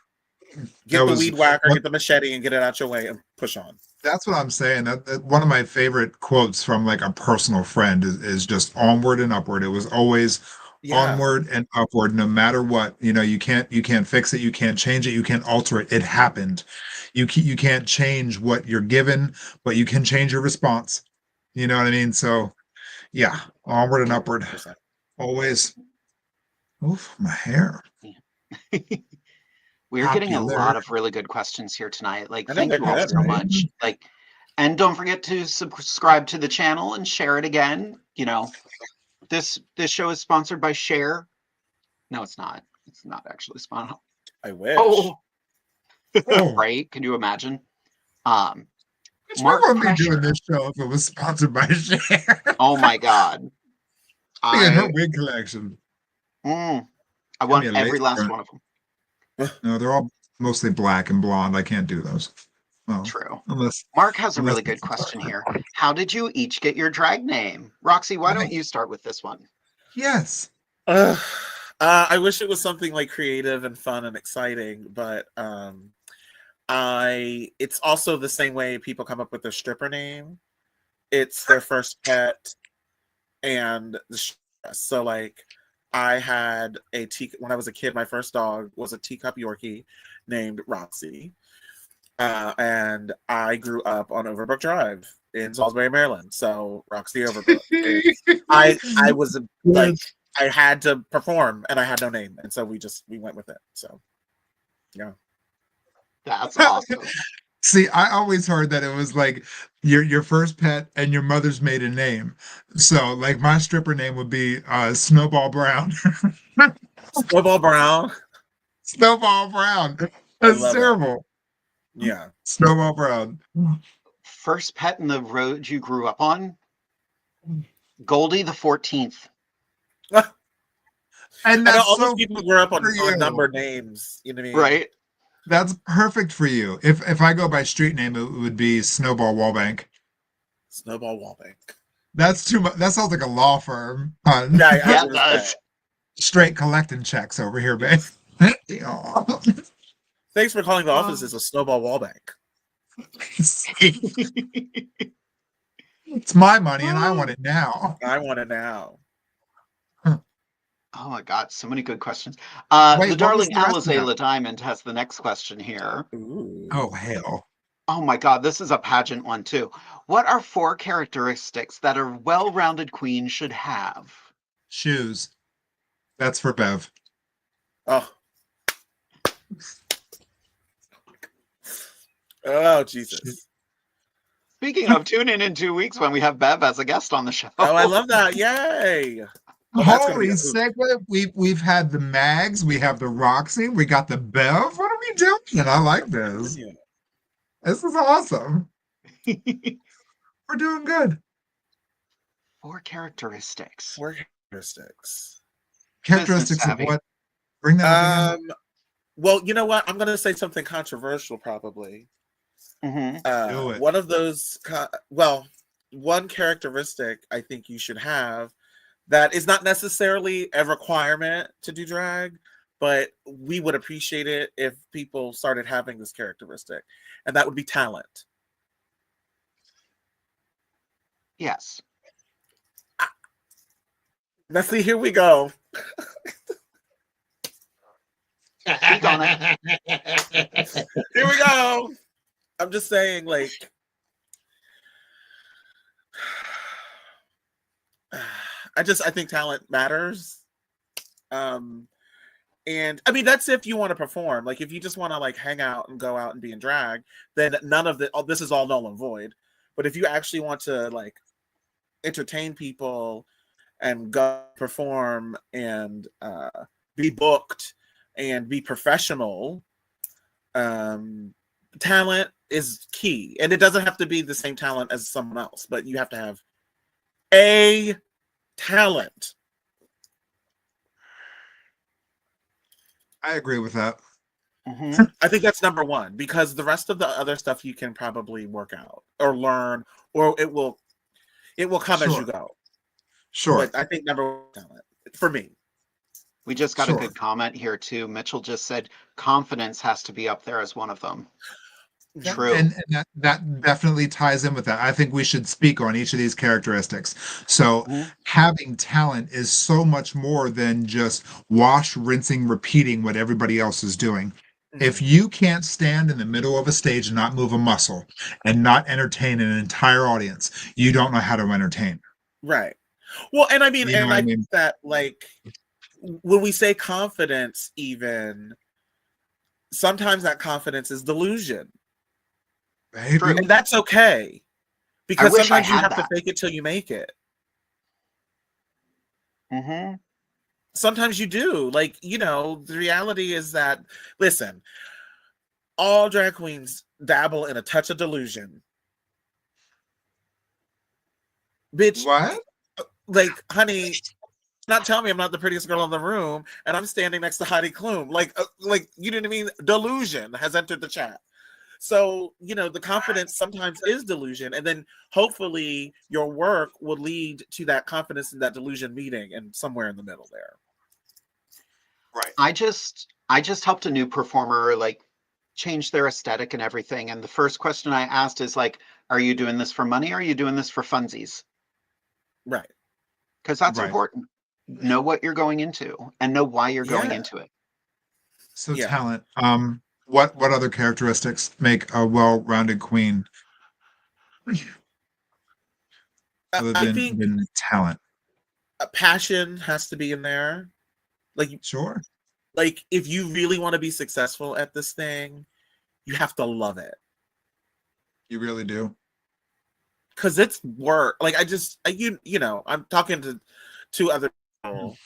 [SPEAKER 4] Get the weed whacker, get the machete, and get it out your way, and push on.
[SPEAKER 3] That's what I'm saying. That one of my favorite quotes from like a personal friend is just onward and upward. It was always onward and upward, no matter what. You know, you can't fix it, you can't change it, you can't alter it. It happened. You can't change what you're given, but you can change your response. You know what I mean? So yeah, onward and upward.
[SPEAKER 4] 100%.
[SPEAKER 3] Always. Oof, my hair.
[SPEAKER 2] We're getting a lot of really good questions here tonight. Like, thank you all so much. Like, and don't forget to subscribe to the channel and share it again. You know, this show is sponsored by Share. No, it's not. It's not actually sponsored.
[SPEAKER 4] I wish.
[SPEAKER 2] Oh. Right? Can you imagine?
[SPEAKER 3] Mark wouldn't be doing this show if it was sponsored by Share.
[SPEAKER 2] Oh my God.
[SPEAKER 3] Her wig collection.
[SPEAKER 2] I want every last one of them.
[SPEAKER 3] No, they're all mostly black and blonde. I can't do those. Well,
[SPEAKER 2] true. Mark has a really good question here. How did you each get your drag name? Roxy, why don't you start with this one?
[SPEAKER 3] Yes.
[SPEAKER 4] I wish it was something like creative and fun and exciting, but it's also the same way people come up with their stripper name. It's their first pet, and so like, I had when I was a kid, my first dog was a teacup Yorkie named Roxy. And I grew up on Overbrook Drive in Salisbury, Maryland. So Roxy Overbrook. I was like, I had to perform and I had no name. And so we went with it. So yeah.
[SPEAKER 2] That's awesome.
[SPEAKER 3] See, I always heard that it was like your first pet and your mother's maiden name. So like my stripper name would be Snowball Brown.
[SPEAKER 4] Snowball Brown.
[SPEAKER 3] Snowball Brown. That's terrible.
[SPEAKER 4] Yeah.
[SPEAKER 3] Snowball Brown.
[SPEAKER 2] First pet in the road you grew up on? Goldie the 14th.
[SPEAKER 3] And that's
[SPEAKER 4] all those
[SPEAKER 3] so
[SPEAKER 4] people grew up on number names. You know what I mean?
[SPEAKER 2] Right.
[SPEAKER 3] That's perfect for you. If I go by street name, it would be Snowball Wallbank.
[SPEAKER 4] Snowball Wallbank.
[SPEAKER 3] That's too much. That sounds like a law firm.
[SPEAKER 4] Yeah,
[SPEAKER 2] it does.
[SPEAKER 3] Straight collecting checks over here, babe.
[SPEAKER 4] Thanks for calling the offices a Snowball Wallbank.
[SPEAKER 3] It's my money and I want it now.
[SPEAKER 4] I want it now.
[SPEAKER 2] Oh my God, so many good questions.
[SPEAKER 3] Wait,
[SPEAKER 2] the darling Alizé Diamond has the next question here.
[SPEAKER 4] Ooh.
[SPEAKER 3] Oh, hell.
[SPEAKER 2] Oh my God, this is a pageant one too. What are 4 characteristics that a well-rounded queen should have?
[SPEAKER 3] Shoes. That's for Bev.
[SPEAKER 4] Oh. Oh, Jesus.
[SPEAKER 2] Speaking of, tune in 2 weeks when we have Bev as a guest on the show.
[SPEAKER 4] Oh, I love that. Yay. Oh, that's gonna
[SPEAKER 3] Holy
[SPEAKER 4] be a hoot.
[SPEAKER 3] segue. We've had the Mags, we have the Roxy, we got the Bev. What are we doing? I like this.
[SPEAKER 4] Yeah.
[SPEAKER 3] This is awesome. We're doing good.
[SPEAKER 2] 4 characteristics.
[SPEAKER 4] Characteristics.
[SPEAKER 3] Characteristics of what? Bring that up again.
[SPEAKER 4] Well, you know what? I'm going to say something controversial, probably.
[SPEAKER 2] Mm-hmm.
[SPEAKER 3] Do it.
[SPEAKER 4] One of those, one characteristic I think you should have that is not necessarily a requirement to do drag, but we would appreciate it if people started having this characteristic, and that would be talent.
[SPEAKER 2] Yes.
[SPEAKER 4] Let's see. Here we go.
[SPEAKER 2] Speak on it.
[SPEAKER 4] Here we go. I'm just saying, like, I think talent matters. And I mean, that's if you want to perform. Like, if you just want to like hang out and go out and be in drag, then none of this is all null and void. But if you actually want to like entertain people and go perform and be booked and be professional, talent is key. And it doesn't have to be the same talent as someone else, but you have to have a talent.
[SPEAKER 3] I agree with that.
[SPEAKER 2] Mm-hmm.
[SPEAKER 4] I think that's number one, because the rest of the other stuff you can probably work out or learn, or it will come as you go.
[SPEAKER 3] Sure.
[SPEAKER 4] But I think number one, talent for me.
[SPEAKER 2] We just got
[SPEAKER 3] Sure.
[SPEAKER 2] a good comment here too. Mitchell just said confidence has to be up there as one of them.
[SPEAKER 4] Yeah.
[SPEAKER 2] True.
[SPEAKER 3] And that definitely ties in with that. I think we should speak on each of these characteristics. So having talent is so much more than just wash, rinsing, repeating what everybody else is doing. If you can't stand in the middle of a stage and not move a muscle and not entertain an entire audience, you don't know how to entertain.
[SPEAKER 4] Right. Well, and I mean,
[SPEAKER 3] You know
[SPEAKER 4] and
[SPEAKER 3] what
[SPEAKER 4] I
[SPEAKER 3] I mean?
[SPEAKER 4] think that like when we say confidence, even sometimes that confidence is delusion.
[SPEAKER 3] Baby.
[SPEAKER 4] And that's okay. Because
[SPEAKER 2] wish I
[SPEAKER 4] sometimes you
[SPEAKER 2] had
[SPEAKER 4] have
[SPEAKER 2] that.
[SPEAKER 4] to fake it till you make it.
[SPEAKER 2] Mm-hmm.
[SPEAKER 4] Sometimes you do. Like, you know, the reality is that, listen, all drag queens dabble in a touch of delusion. Bitch,
[SPEAKER 3] What?
[SPEAKER 4] like, honey, not tell me I'm not the prettiest girl in the room and I'm standing next to Heidi Klum. Like, you know what I mean? Delusion has entered the chat. So, you know, the confidence sometimes is delusion. And then hopefully your work will lead to that confidence and that delusion meeting and somewhere in the middle there.
[SPEAKER 3] Right.
[SPEAKER 2] I just helped a new performer like change their aesthetic and everything. And the first question I asked is like, are you doing this for money or are you doing this for funsies?
[SPEAKER 4] Right.
[SPEAKER 2] Because that's
[SPEAKER 3] Right.
[SPEAKER 2] important. Know what you're going into and know why you're going into it.
[SPEAKER 3] So
[SPEAKER 4] Yeah.
[SPEAKER 3] talent. What other characteristics make a well-rounded queen other
[SPEAKER 4] I
[SPEAKER 3] than,
[SPEAKER 4] think
[SPEAKER 3] than talent?
[SPEAKER 4] a passion has to be in there.
[SPEAKER 3] Sure.
[SPEAKER 4] Like if you really want to be successful at this thing, you have to love it.
[SPEAKER 3] You really do.
[SPEAKER 4] Because it's work. Like you know, I'm talking to two other people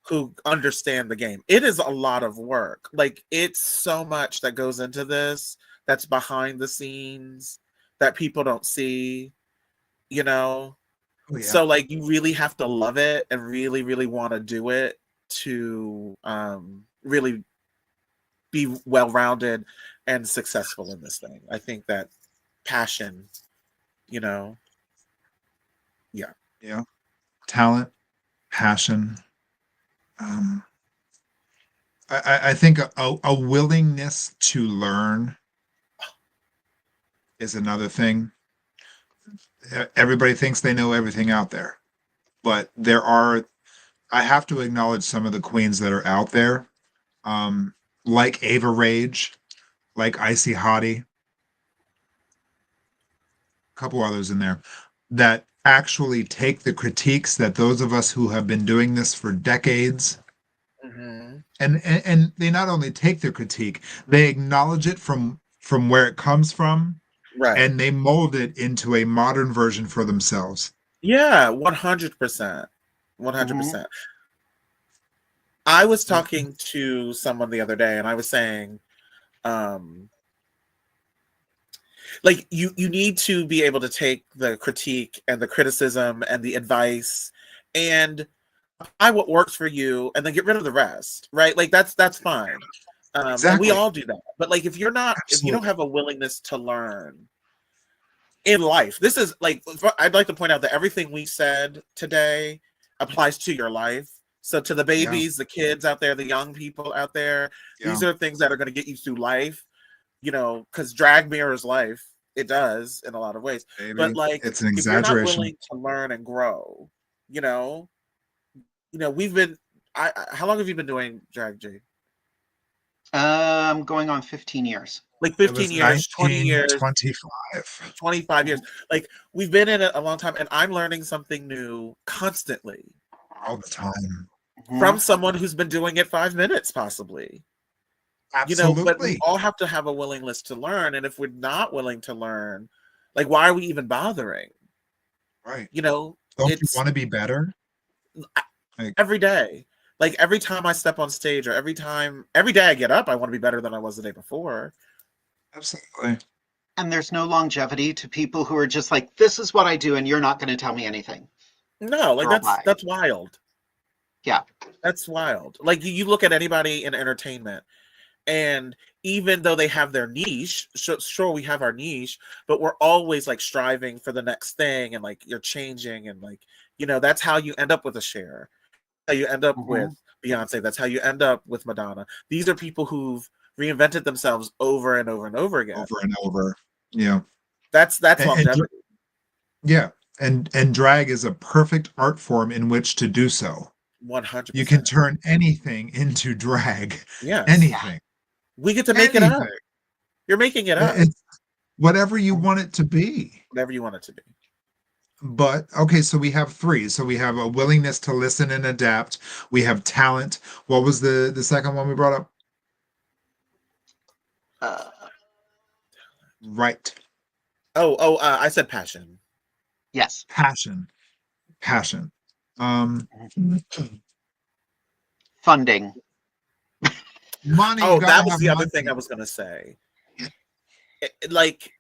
[SPEAKER 4] who understand the game. It is a lot of work. Like it's so much that goes into this that's behind the scenes that people don't see, you know.
[SPEAKER 3] Oh, yeah.
[SPEAKER 4] So like you really have to love it and really, really want to do it to really be well-rounded and successful in this thing. I think that passion, you know.
[SPEAKER 3] Yeah. Talent, passion. I think a willingness to learn is another thing. Everybody thinks they know everything out there, but I have to acknowledge some of the queens that are out there, like Ava Rage, like Icy Hottie, a couple others in there, that actually take the critiques that those of us who have been doing this for decades, and they not only take the critique, they acknowledge it from where it comes from,
[SPEAKER 4] Right.
[SPEAKER 3] and they mold it into a modern version for themselves.
[SPEAKER 4] Yeah, 100%.
[SPEAKER 2] Mhm.
[SPEAKER 4] 100%. I was talking to someone the other day and I was saying, like you need to be able to take the critique and the criticism and the advice and apply what works for you and then get rid of the rest, right? Like that's fine. And we
[SPEAKER 3] Exactly.
[SPEAKER 4] all do that. But like if you don't
[SPEAKER 3] Absolutely.
[SPEAKER 4] have a willingness to learn in life, this is like, I'd like to point out that everything we said today applies to your life. So to the
[SPEAKER 3] Yeah.
[SPEAKER 4] babies, the kids out there, the young people out there,
[SPEAKER 3] Yeah.
[SPEAKER 4] these are things that are going to get you through life, you know, because drag mirrors life. It does in a lot of ways.
[SPEAKER 3] Baby.
[SPEAKER 4] But like,
[SPEAKER 3] It's an
[SPEAKER 4] if you're not
[SPEAKER 3] exaggeration.
[SPEAKER 4] willing to learn and grow, you know, we've been. How long have you been doing drag, Jade?
[SPEAKER 2] Going on 15 years.
[SPEAKER 4] Like
[SPEAKER 3] It
[SPEAKER 4] 15
[SPEAKER 3] was
[SPEAKER 4] years, 20 years,
[SPEAKER 3] 1925.
[SPEAKER 4] 25 years. Like we've been in it a long time, and I'm learning something new constantly
[SPEAKER 3] All the time.
[SPEAKER 4] from
[SPEAKER 2] Mhm.
[SPEAKER 4] someone who's been doing it 5 minutes, possibly. You know, but we
[SPEAKER 3] Absolutely.
[SPEAKER 4] all have to have a willingness to learn. And if we're not willing to learn, like, why are we even bothering?
[SPEAKER 3] Right.
[SPEAKER 4] You know,
[SPEAKER 3] Don't you
[SPEAKER 4] it's
[SPEAKER 3] want to be better? Like,
[SPEAKER 4] every day. Like every time I step on stage or every day I get up, I want to be better than I was the day before.
[SPEAKER 3] absolutely.
[SPEAKER 2] And there's no longevity to people who are just like, this is what I do, and you're not going to tell me anything.
[SPEAKER 4] No, like
[SPEAKER 2] Girl,
[SPEAKER 4] that's wild.
[SPEAKER 2] Yeah.
[SPEAKER 4] That's wild. Like you look at anybody in entertainment, and even though they have their niche, sure we have our niche, but we're always like striving for the next thing, and like you're changing, and like, you know, that's how you end up with a Cher. How you end up with Beyonce. That's how you end up with Madonna. These are people who've reinvented themselves over and over and over again.
[SPEAKER 3] Over and over. Yeah.
[SPEAKER 4] That's
[SPEAKER 3] And
[SPEAKER 4] longevity.
[SPEAKER 3] yeah. And drag is a perfect art form in which to do so.
[SPEAKER 4] 100%.
[SPEAKER 3] You can turn anything into drag.
[SPEAKER 4] Yes.
[SPEAKER 3] Anything.
[SPEAKER 4] We get to make it up. You're making it up.
[SPEAKER 3] It's whatever you want it to be.
[SPEAKER 4] Whatever you want it to be.
[SPEAKER 3] But okay, so we have three. So we have a willingness to listen and adapt. We have talent. What was the second one we brought up? Right.
[SPEAKER 4] I said passion.
[SPEAKER 2] Yes.
[SPEAKER 3] Passion.
[SPEAKER 2] Funding.
[SPEAKER 3] Money.
[SPEAKER 4] Oh, that was
[SPEAKER 3] have
[SPEAKER 4] the other
[SPEAKER 3] money.
[SPEAKER 4] thing I was gonna say. Like,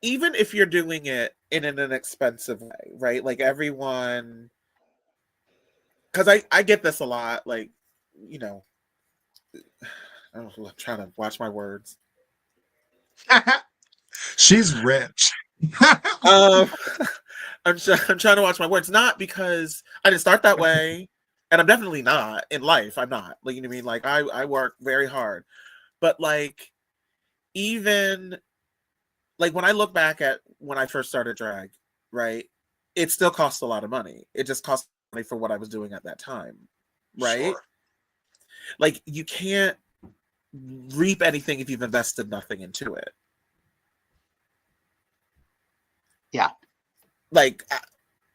[SPEAKER 4] even if you're doing it in an inexpensive way, right? Like everyone, because I get this a lot. Like, you know, I'm trying to watch my words.
[SPEAKER 3] She's rich.
[SPEAKER 4] I'm trying to watch my words, not because I didn't start that way, and I'm definitely not in life. I'm not, like, you know what I mean? Like I work very hard, but like, even like when I look back at when I first started drag, right? It still cost a lot of money. It just cost money for what I was doing at that time, right?
[SPEAKER 3] Sure.
[SPEAKER 4] Like you can't reap anything if you've invested nothing into it.
[SPEAKER 2] Yeah.
[SPEAKER 4] Like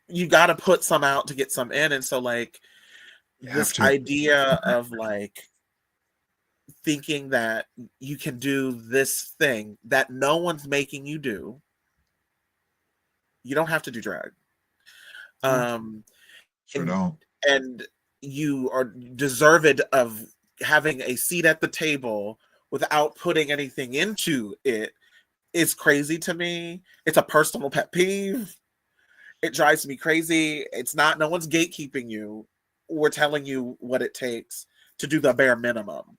[SPEAKER 4] you got to put some out to get some in, and so like this idea of like thinking that you can do this thing that no one's making you do. You don't have to do drag.
[SPEAKER 3] Sure don't.
[SPEAKER 4] And you are deserved of having a seat at the table without putting anything into it is crazy to me. It's a personal pet peeve. It drives me crazy. It's not, no one's gatekeeping you. We're telling you what it takes to do the bare minimum.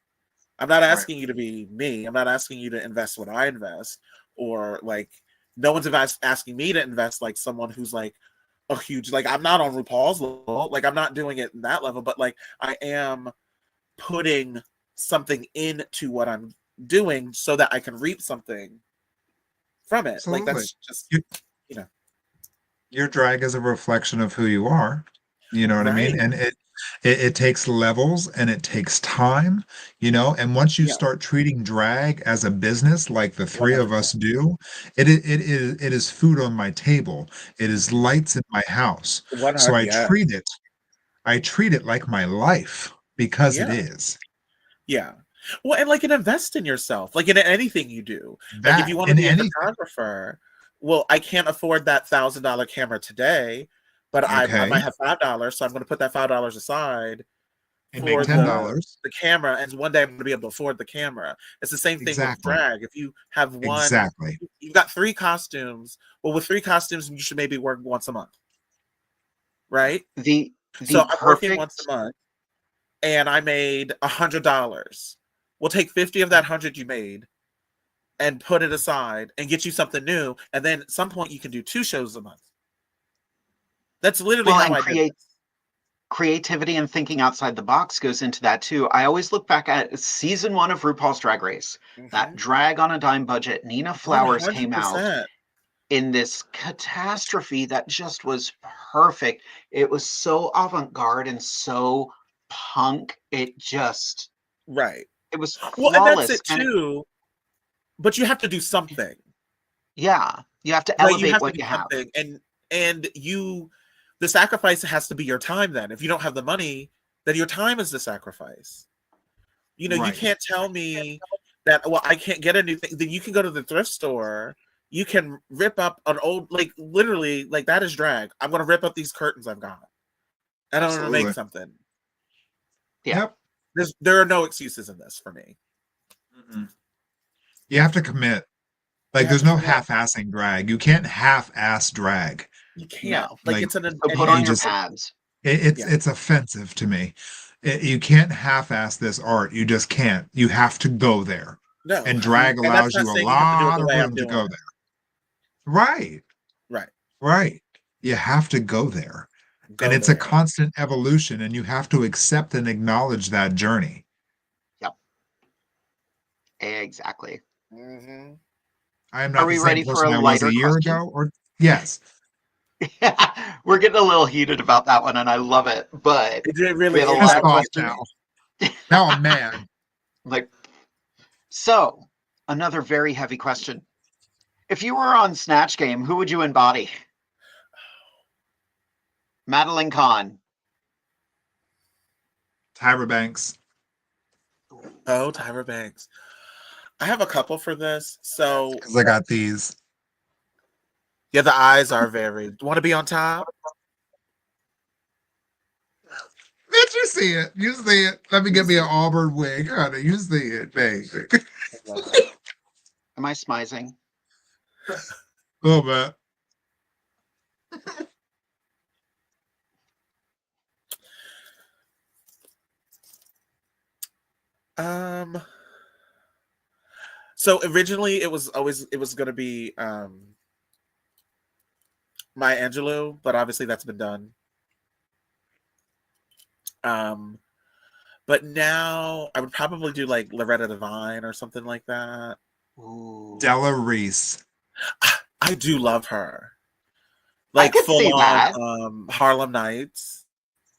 [SPEAKER 4] I'm not asking you to be me. I'm not asking you to invest what I invest, or like no one's asking me to invest like someone who's like a huge, like I'm not on RuPaul's level. Like I'm not doing it in that level, but like I am putting something into what I'm doing so that I can reap something from it.
[SPEAKER 3] Absolutely.
[SPEAKER 4] Like that's just, you know.
[SPEAKER 3] Your drag is a reflection of who you are. You know what I mean? And it takes levels and it takes time, you know, and once you start treating drag as a business like the three of us do, it is food on my table. It is lights in my house. So I treat it like my life because it is.
[SPEAKER 4] Yeah. Well, and like and invest in yourself, like in anything you do. Like if
[SPEAKER 3] That
[SPEAKER 4] you want to
[SPEAKER 3] in
[SPEAKER 4] be a
[SPEAKER 3] anything.
[SPEAKER 4] photographer, well, I can't afford that $1,000 camera today, but I
[SPEAKER 3] Okay.
[SPEAKER 4] might have $5, so I'm going to put that $5 aside
[SPEAKER 3] And make
[SPEAKER 4] for
[SPEAKER 3] $10.
[SPEAKER 4] the camera, and one day I'm going to be able to afford the camera. It's the same thing with
[SPEAKER 3] Exactly.
[SPEAKER 4] drag. If you have
[SPEAKER 3] Exactly.
[SPEAKER 4] you've got 3 costumes. Well, with 3 costumes, you should maybe work once a month, right?
[SPEAKER 2] The
[SPEAKER 4] So
[SPEAKER 2] the
[SPEAKER 4] I'm working once
[SPEAKER 2] perfect
[SPEAKER 4] a month, and I made $100. We'll take 50 of that 100 you made and put it aside and get you something new, and then at some point you can do 2 shows a month. That's literally
[SPEAKER 2] well,
[SPEAKER 4] how
[SPEAKER 2] and
[SPEAKER 4] I did this.
[SPEAKER 2] creativity and thinking outside the box goes into that too. I always look back at season 1 of RuPaul's Drag Race, that drag on a dime budget. Nina Flowers came out
[SPEAKER 4] 100%.
[SPEAKER 2] in this catastrophe that just was perfect. It was so avant-garde and so punk.
[SPEAKER 4] Right.
[SPEAKER 2] It was
[SPEAKER 4] Well, and that's
[SPEAKER 2] flawless.
[SPEAKER 4] it too. But you have to do something.
[SPEAKER 2] Yeah, you have to
[SPEAKER 4] Right? You
[SPEAKER 2] elevate
[SPEAKER 4] have to
[SPEAKER 2] what
[SPEAKER 4] do
[SPEAKER 2] you have.
[SPEAKER 4] something, and the sacrifice has to be your time. Then, if you don't have the money, then your time is the sacrifice. You know, you
[SPEAKER 3] Right.
[SPEAKER 4] can't tell me that, well, I can't get a new thing. Then you can go to the thrift store. You can rip up an old, like literally, like that is drag. I'm going to rip up these curtains I've got, and I'm going to make
[SPEAKER 3] Absolutely.
[SPEAKER 4] something.
[SPEAKER 2] Yeah.
[SPEAKER 3] Yep.
[SPEAKER 4] There are no excuses in this for me.
[SPEAKER 3] Mm-mm. You have to commit.
[SPEAKER 4] You
[SPEAKER 3] Like
[SPEAKER 4] have
[SPEAKER 3] there's
[SPEAKER 4] to
[SPEAKER 3] no
[SPEAKER 4] commit.
[SPEAKER 3] half-assing drag. You can't half-ass drag.
[SPEAKER 4] You can't.
[SPEAKER 2] No.
[SPEAKER 4] Like
[SPEAKER 3] Like
[SPEAKER 4] it's an
[SPEAKER 2] So put
[SPEAKER 3] you
[SPEAKER 2] on your
[SPEAKER 3] just
[SPEAKER 2] pads.
[SPEAKER 4] yeah.
[SPEAKER 3] it's offensive to me. You can't half-ass this art. You just can't. You have to go there.
[SPEAKER 4] No,
[SPEAKER 3] And drag
[SPEAKER 4] and that's
[SPEAKER 3] allows
[SPEAKER 4] not
[SPEAKER 3] you a
[SPEAKER 4] saying you have to do it
[SPEAKER 3] lot
[SPEAKER 4] the
[SPEAKER 3] of
[SPEAKER 4] way I'm
[SPEAKER 3] room to
[SPEAKER 4] doing
[SPEAKER 3] go
[SPEAKER 4] it.
[SPEAKER 3] there. Right.
[SPEAKER 4] Right.
[SPEAKER 3] Right. You have to go there. And
[SPEAKER 4] Go
[SPEAKER 3] it's a
[SPEAKER 4] there.
[SPEAKER 3] constant evolution, and you have to accept and acknowledge that journey.
[SPEAKER 2] Yep. Exactly.
[SPEAKER 4] Mm-hmm.
[SPEAKER 3] I am
[SPEAKER 2] Are
[SPEAKER 3] not the
[SPEAKER 2] we
[SPEAKER 3] same
[SPEAKER 2] ready for a
[SPEAKER 3] person I was a
[SPEAKER 2] lighter
[SPEAKER 3] year
[SPEAKER 2] question?
[SPEAKER 3] ago, or yes.
[SPEAKER 2] We're getting a little heated about that one, and I love it. But
[SPEAKER 4] It really
[SPEAKER 2] we have a
[SPEAKER 4] is.
[SPEAKER 2] lot
[SPEAKER 3] Pissed
[SPEAKER 2] of
[SPEAKER 3] off
[SPEAKER 2] questions.
[SPEAKER 3] now. Now I'm mad.
[SPEAKER 2] Like, so another very heavy question. If you were on Snatch Game, who would you embody? Madeline Kahn.
[SPEAKER 3] Tyra Banks.
[SPEAKER 4] Oh, Tyra Banks. I have a couple for this. So
[SPEAKER 3] Because I got these.
[SPEAKER 4] yeah, the eyes are very. Want to be on top?
[SPEAKER 3] Bitch, you see it. You see it. Let me get me an Auburn wig, honey. You see it, babe.
[SPEAKER 2] Am I smizing?
[SPEAKER 3] Oh, man.
[SPEAKER 4] Um. So originally, it was going to be Maya Angelou, but obviously that's been done. But now I would probably do like Loretta Devine or something like that.
[SPEAKER 2] Ooh.
[SPEAKER 3] Della Reese.
[SPEAKER 4] I do love her.
[SPEAKER 2] I
[SPEAKER 4] Like
[SPEAKER 2] could
[SPEAKER 4] full
[SPEAKER 2] see that.
[SPEAKER 4] on Harlem Nights.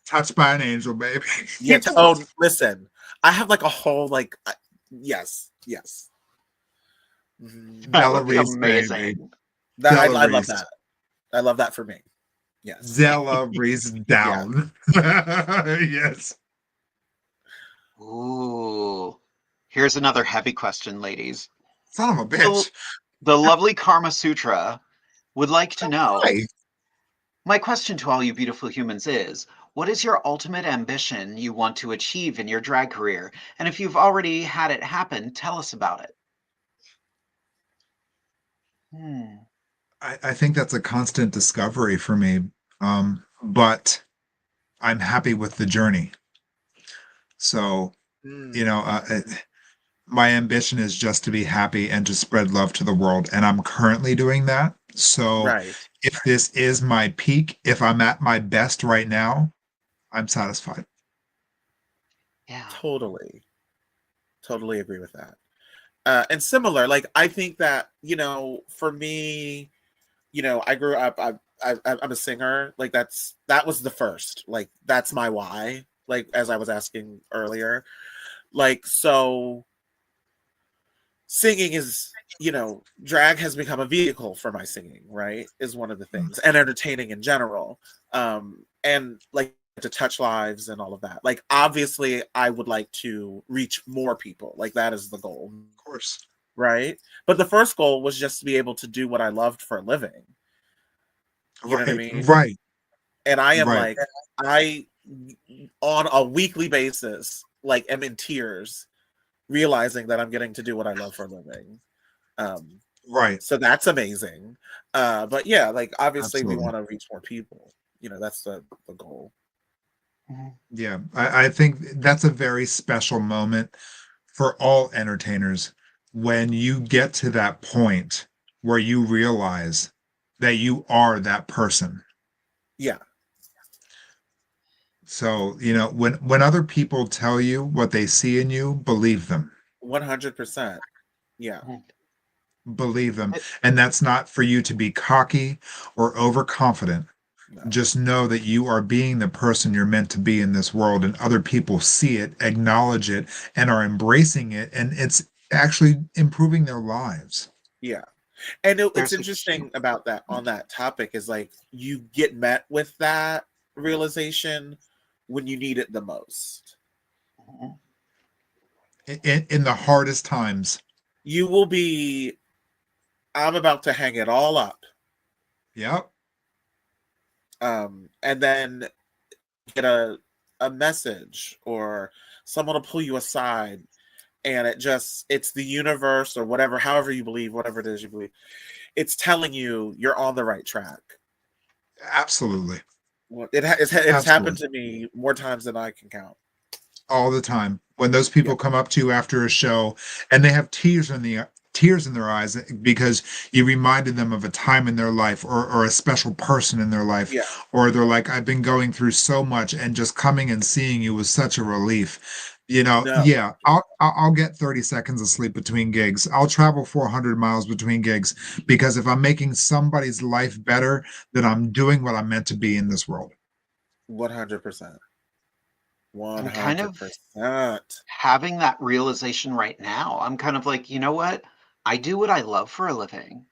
[SPEAKER 3] Touched by an angel, baby.
[SPEAKER 4] Yeah. Oh, listen, I have like a whole like yes.
[SPEAKER 2] That
[SPEAKER 3] Della
[SPEAKER 2] would be
[SPEAKER 3] Reese, baby.
[SPEAKER 2] amazing.
[SPEAKER 4] That
[SPEAKER 3] Della
[SPEAKER 4] I love
[SPEAKER 3] Reese.
[SPEAKER 4] that. I love that for me. Yes.
[SPEAKER 3] Della Reese down. Yes.
[SPEAKER 2] Ooh. Here's another heavy question, ladies.
[SPEAKER 3] Son of a bitch.
[SPEAKER 2] The lovely Karma Sutra would like to know,
[SPEAKER 3] Hi.
[SPEAKER 2] my question to all you beautiful humans is, what is your ultimate ambition you want to achieve in your drag career? And if you've already had it happen, tell us about it.
[SPEAKER 3] I think that's a constant discovery for me. But I'm happy with the journey. So, you know, my ambition is just to be happy and to spread love to the world. And I'm currently doing that. So
[SPEAKER 4] Right.
[SPEAKER 3] if this is my peak, if I'm at my best right now, I'm satisfied.
[SPEAKER 2] Yeah.
[SPEAKER 4] Totally agree with that. And similar, like I think that, you know, for me, you know, I grew up. I'm a singer. Like that was the first. Like that's my why. Like as I was asking earlier, like so, singing is, you know, drag has become a vehicle for my singing. Right, is one of the things, and entertaining in general. And like to touch lives and all of that. Like, obviously, I would like to reach more people. Like, that is the goal.
[SPEAKER 3] Of course.
[SPEAKER 4] Right? But the first goal was just to be able to do what I loved for a living. You know what I mean?
[SPEAKER 3] Right.
[SPEAKER 4] And I am
[SPEAKER 3] Right.
[SPEAKER 4] like, I, on a weekly basis, like, am in tears realizing that I'm getting to do what I love for a living.
[SPEAKER 3] Right.
[SPEAKER 4] So that's amazing. But yeah, like, obviously we
[SPEAKER 3] Absolutely.
[SPEAKER 4] want to reach more people. You know, that's the goal.
[SPEAKER 3] Yeah. I think that's a very special moment for all entertainers when you get to that point where you realize that you are that person.
[SPEAKER 4] Yeah.
[SPEAKER 3] So, you know, when other people tell you what they see in you, believe them.
[SPEAKER 4] 100%. Yeah.
[SPEAKER 3] Believe them. And that's not for you to be cocky or overconfident.
[SPEAKER 4] No.
[SPEAKER 3] Just know that you are being the person you're meant to be in this world, and other people see it, acknowledge it, and are embracing it, and it's actually improving their lives.
[SPEAKER 4] Yeah. And it's
[SPEAKER 2] There's a
[SPEAKER 4] interesting about that on that topic is like you get met with that realization when you need it the most.
[SPEAKER 3] In the hardest times.
[SPEAKER 4] You will be, I'm about to hang it all up.
[SPEAKER 3] Yep.
[SPEAKER 4] And then get a message or someone will pull you aside, and it's the universe or whatever, however you believe, whatever it is you believe, it's telling you you're on the right track.
[SPEAKER 3] Absolutely.
[SPEAKER 4] Well, it has happened to me more times than I can count.
[SPEAKER 3] All the time. When those people come up to you after a show and they have tears in their eyes because you reminded them of a time in their life or a special person in their life.
[SPEAKER 4] Yeah.
[SPEAKER 3] Or they're like, I've been going through so much, and just coming and seeing you was such a relief. You know,
[SPEAKER 4] No.
[SPEAKER 3] yeah, I'll get 30 seconds of sleep between gigs. I'll travel 400 miles between gigs, because if I'm making somebody's life better, then I'm doing what I'm meant to be in this world.
[SPEAKER 4] 100%.
[SPEAKER 2] I'm kind of
[SPEAKER 4] 100%.
[SPEAKER 2] having that realization right now. I'm kind of like, you know what? I do what I love for a living.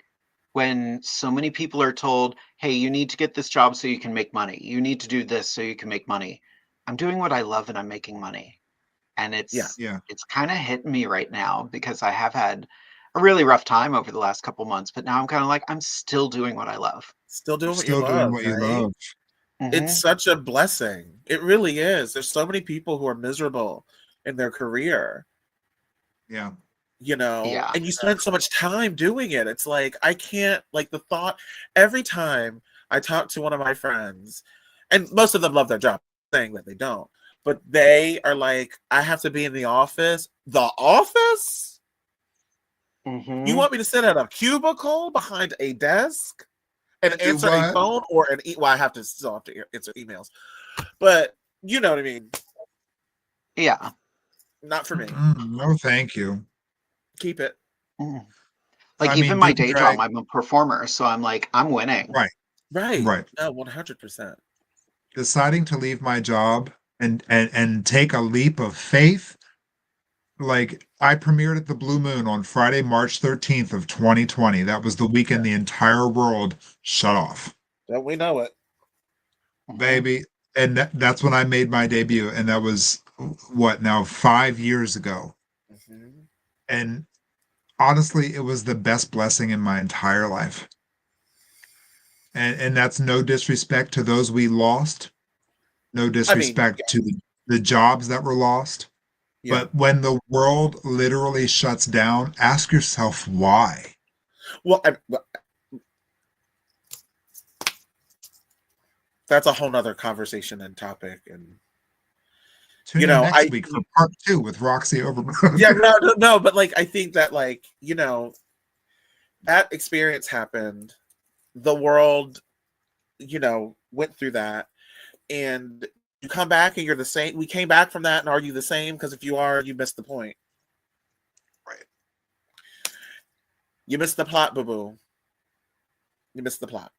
[SPEAKER 2] When so many people are told, hey, you need to get this job so you can make money. You need to do this so you can make money. I'm doing what I love and I'm making money. And
[SPEAKER 3] Yeah.
[SPEAKER 2] it's kind of hitting me right now because I have had a really rough time over the last couple months, but now I'm kind of like, I'm still doing what I love.
[SPEAKER 4] Still doing what you
[SPEAKER 3] Still doing
[SPEAKER 4] love,
[SPEAKER 3] what you
[SPEAKER 4] right?
[SPEAKER 3] love.
[SPEAKER 4] It's such a blessing. It really is. There's so many people who are miserable in their career.
[SPEAKER 3] Yeah.
[SPEAKER 4] You know,
[SPEAKER 2] Yeah.
[SPEAKER 4] and you spend so much time doing it. It's like, I can't, like, the thought every time I talk to one of my friends, and most of them love their job, saying that they don't, but they are like, I have to be in the office. The office? You want me to sit at a cubicle behind a desk and
[SPEAKER 3] Do
[SPEAKER 4] answer a
[SPEAKER 3] what?
[SPEAKER 4] phone or well, I still have to answer emails, but you know what I mean?
[SPEAKER 2] Yeah.
[SPEAKER 4] Not for me.
[SPEAKER 3] No, thank you.
[SPEAKER 4] Keep it.
[SPEAKER 2] Like,
[SPEAKER 3] I
[SPEAKER 2] even
[SPEAKER 3] mean,
[SPEAKER 2] my
[SPEAKER 3] doing
[SPEAKER 2] day
[SPEAKER 3] drag,
[SPEAKER 2] job, I'm a performer, so I'm like, I'm winning.
[SPEAKER 3] right,
[SPEAKER 4] Right.
[SPEAKER 3] right.
[SPEAKER 4] No, 100%.
[SPEAKER 3] Deciding to leave my job and take a leap of faith. Like, I premiered at the Blue Moon on Friday, March 13th of 2020. That was the weekend the entire world shut off.
[SPEAKER 4] Don't we know it?
[SPEAKER 3] Baby. And that's when I made my debut. And that was what now, 5 years ago. And honestly, it was the best blessing in my entire life. And that's no disrespect to those we lost, no disrespect to the jobs that were lost.
[SPEAKER 4] Yeah.
[SPEAKER 3] But when the world literally shuts down, ask yourself why.
[SPEAKER 4] Well, that's a whole nother conversation and topic. And
[SPEAKER 3] Tune in next week for part 2 with ROXY OVERBROOKE.
[SPEAKER 4] Yeah, no, but like, I think that, like, you know, that experience happened. The world, you know, went through that, and you come back and you're the same. We came back from that, and are you the same? Because if you are, you missed the point.
[SPEAKER 3] Right.
[SPEAKER 4] You missed the plot, boo-boo. You missed the plot.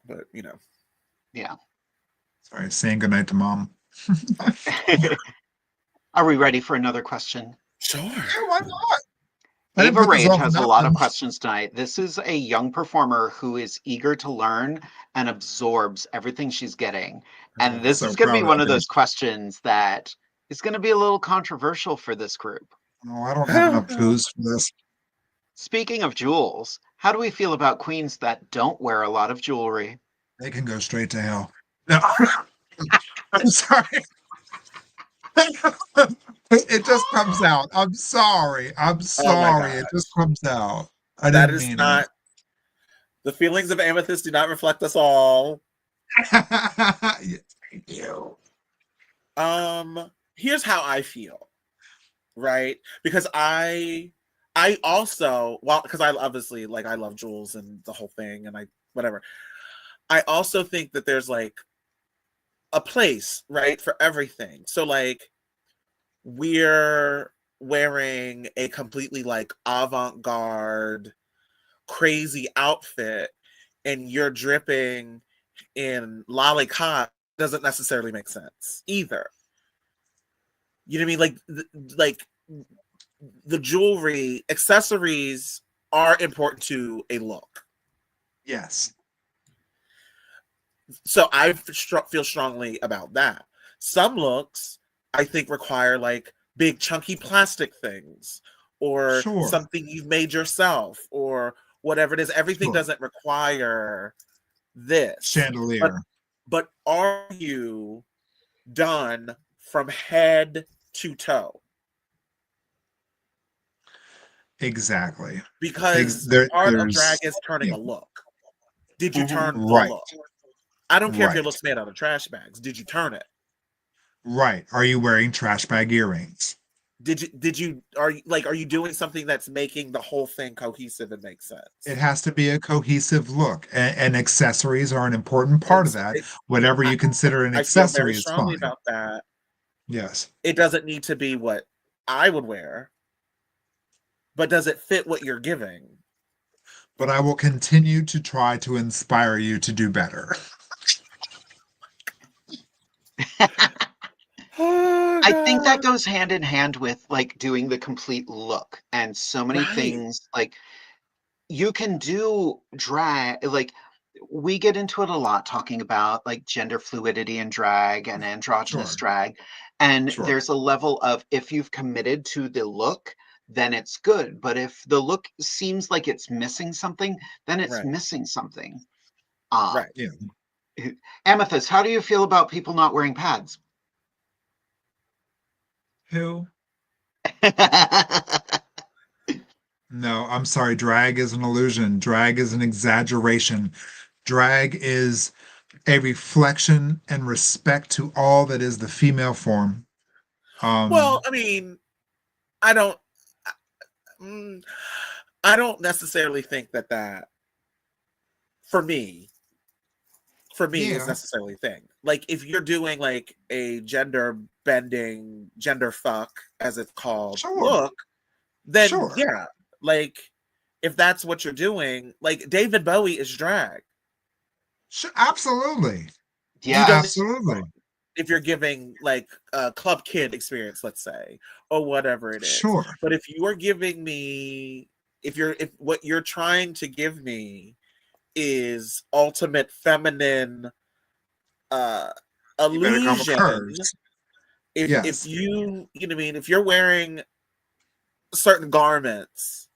[SPEAKER 4] But, you know.
[SPEAKER 2] Yeah.
[SPEAKER 3] Sorry, saying goodnight to mom.
[SPEAKER 2] Are we ready for another question?
[SPEAKER 4] Sure.
[SPEAKER 3] Yeah, why not? I didn't
[SPEAKER 2] Ava
[SPEAKER 3] put this
[SPEAKER 2] Rage
[SPEAKER 3] on for
[SPEAKER 2] has a lot of
[SPEAKER 3] nothing.
[SPEAKER 2] questions tonight. This is a young performer who is eager to learn and absorbs everything she's getting. And
[SPEAKER 3] I'm
[SPEAKER 2] this
[SPEAKER 3] so
[SPEAKER 2] is going to be
[SPEAKER 3] proud of
[SPEAKER 2] one
[SPEAKER 3] that
[SPEAKER 2] of those
[SPEAKER 3] bitch.
[SPEAKER 2] questions that is going to be a little controversial for this group.
[SPEAKER 3] Oh, I don't have enough booze for this.
[SPEAKER 2] Speaking of jewels, how do we feel about queens that don't wear a lot of jewelry?
[SPEAKER 3] They can go straight to hell. No, I'm sorry. It just comes out. I'm sorry. I'm
[SPEAKER 4] Oh my
[SPEAKER 3] sorry. It just
[SPEAKER 4] gosh.
[SPEAKER 3] comes out. I
[SPEAKER 4] That
[SPEAKER 3] didn't
[SPEAKER 4] is
[SPEAKER 3] mean
[SPEAKER 4] not the feelings of Amethyst do not reflect us all.
[SPEAKER 3] it. Thank you.
[SPEAKER 4] Here's how I feel, right? Because I also, well, because I obviously like I love Jules and the whole thing and I whatever. I also think that there's like a place, right, for everything. So like we're wearing a completely like avant-garde crazy outfit and you're dripping in lollipop doesn't necessarily make sense either. You know what I mean? Like the jewelry, accessories are important to a look.
[SPEAKER 3] Yes.
[SPEAKER 4] So I feel strongly about that. Some looks I think require like big chunky plastic things or
[SPEAKER 3] Sure.
[SPEAKER 4] something you've made yourself or whatever it is. Everything
[SPEAKER 3] Sure.
[SPEAKER 4] doesn't require this.
[SPEAKER 3] Chandelier.
[SPEAKER 4] But are you done from head to toe?
[SPEAKER 3] Exactly.
[SPEAKER 4] Because part of
[SPEAKER 3] There's
[SPEAKER 4] drag is turning
[SPEAKER 3] yeah,
[SPEAKER 4] a look. Did you
[SPEAKER 2] Mhm.
[SPEAKER 4] turn the
[SPEAKER 3] right.
[SPEAKER 4] look? I don't care if your
[SPEAKER 3] Right.
[SPEAKER 4] look's made out of trash bags. Did you turn it?
[SPEAKER 3] Right. Are you wearing trash bag earrings?
[SPEAKER 4] Are you doing something that's making the whole thing cohesive and make
[SPEAKER 3] It
[SPEAKER 4] sense?
[SPEAKER 3] has to be a cohesive look, and accessories are an important part of
[SPEAKER 4] It's
[SPEAKER 3] that.
[SPEAKER 4] it,
[SPEAKER 3] Whatever
[SPEAKER 4] I,
[SPEAKER 3] you consider an
[SPEAKER 4] I feel very
[SPEAKER 3] accessory is
[SPEAKER 4] strongly
[SPEAKER 3] fine.
[SPEAKER 4] about that.
[SPEAKER 3] Yes.
[SPEAKER 4] It doesn't need to be what I would wear, but does it fit what you're giving?
[SPEAKER 3] But I will continue to try to inspire you to do better.
[SPEAKER 4] Oh
[SPEAKER 2] I think that
[SPEAKER 4] god.
[SPEAKER 2] goes hand in hand with like doing the complete look and so many
[SPEAKER 4] Right.
[SPEAKER 2] things like you can do drag like we get into it a lot talking about like gender fluidity in drag and androgynous
[SPEAKER 3] Sure.
[SPEAKER 2] drag and
[SPEAKER 3] Sure.
[SPEAKER 2] there's a level of if you've committed to the look then it's good but if the look seems like it's missing something then it's
[SPEAKER 4] Right.
[SPEAKER 2] missing something uh
[SPEAKER 4] Right.
[SPEAKER 3] Yeah.
[SPEAKER 2] Amethyst, how do you feel about people not wearing pads?
[SPEAKER 3] Who? No, I'm sorry. Drag is an illusion. Drag is an exaggeration. Drag is a reflection and respect to all that is the female form.
[SPEAKER 4] Well,
[SPEAKER 3] Um,
[SPEAKER 4] I mean, I don't mm, I don't necessarily think that for me is
[SPEAKER 3] yeah,
[SPEAKER 4] necessarily a thing. Like if you're doing like a gender bending, gender fuck as it's called
[SPEAKER 3] sure,
[SPEAKER 4] look, then
[SPEAKER 3] sure.
[SPEAKER 4] yeah, like if that's what you're doing, like David Bowie is drag.
[SPEAKER 3] Absolutely.
[SPEAKER 4] You don't
[SPEAKER 2] Yes.
[SPEAKER 3] Absolutely.
[SPEAKER 4] if you're giving like a club kid experience, let's say, or whatever it is.
[SPEAKER 3] Sure.
[SPEAKER 4] But if you are giving me if what you're trying to give me is ultimate feminine uh
[SPEAKER 3] You better come with
[SPEAKER 4] illusion,
[SPEAKER 3] curves.
[SPEAKER 4] if
[SPEAKER 3] Yes.
[SPEAKER 4] you know what I mean, if you're wearing certain garments,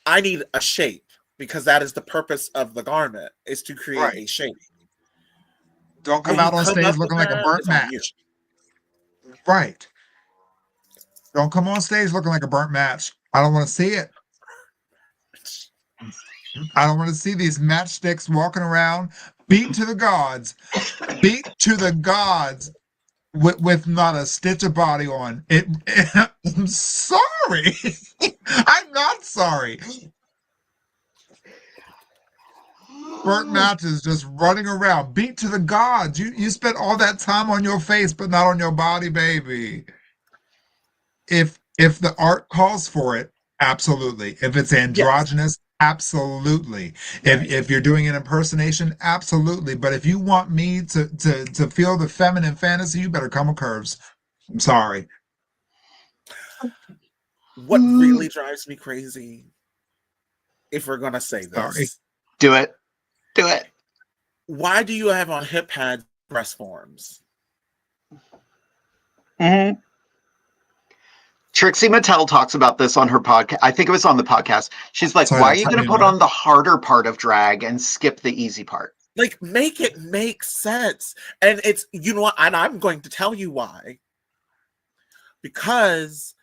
[SPEAKER 4] I need a shape because that is the purpose of the garment is to create
[SPEAKER 3] Right.
[SPEAKER 4] a shape.
[SPEAKER 3] Don't
[SPEAKER 4] How
[SPEAKER 3] come
[SPEAKER 4] you
[SPEAKER 3] out on
[SPEAKER 4] come
[SPEAKER 3] stage
[SPEAKER 4] up with
[SPEAKER 3] looking like a
[SPEAKER 4] that
[SPEAKER 3] burnt
[SPEAKER 4] is on you.
[SPEAKER 3] match. Right. Don't come on stage looking like a burnt match. I don't want to see it. I don't want to see these matchsticks walking around, beat to the gods, beat to the gods with not a stitch of body on. I'm sorry. I'm not sorry. Burnt matches just running around, beat to the gods. You spent all that time on your face, but not on your body, baby. If the art calls for it, absolutely. If it's
[SPEAKER 4] Yes.
[SPEAKER 3] androgynous, absolutely. If
[SPEAKER 4] Right.
[SPEAKER 3] if you're doing an impersonation, absolutely. But if you want me to feel the feminine fantasy, you better come with curves. I'm sorry.
[SPEAKER 4] what really drives me crazy, if we're gonna say this,
[SPEAKER 3] Sorry.
[SPEAKER 2] Do it. Do it.
[SPEAKER 4] why do you have on hip pads breast forms?
[SPEAKER 2] Mm-hmm. Trixie Mattel talks about this on her podcast. I think it was on the podcast. She's like,
[SPEAKER 3] Sorry,
[SPEAKER 2] why are
[SPEAKER 3] that's
[SPEAKER 2] you going to
[SPEAKER 3] funny,
[SPEAKER 2] put
[SPEAKER 3] right?
[SPEAKER 2] on the harder part of drag and skip the easy part?
[SPEAKER 4] Like, make it make sense. And it's, you know what, and I'm going to tell you why. Because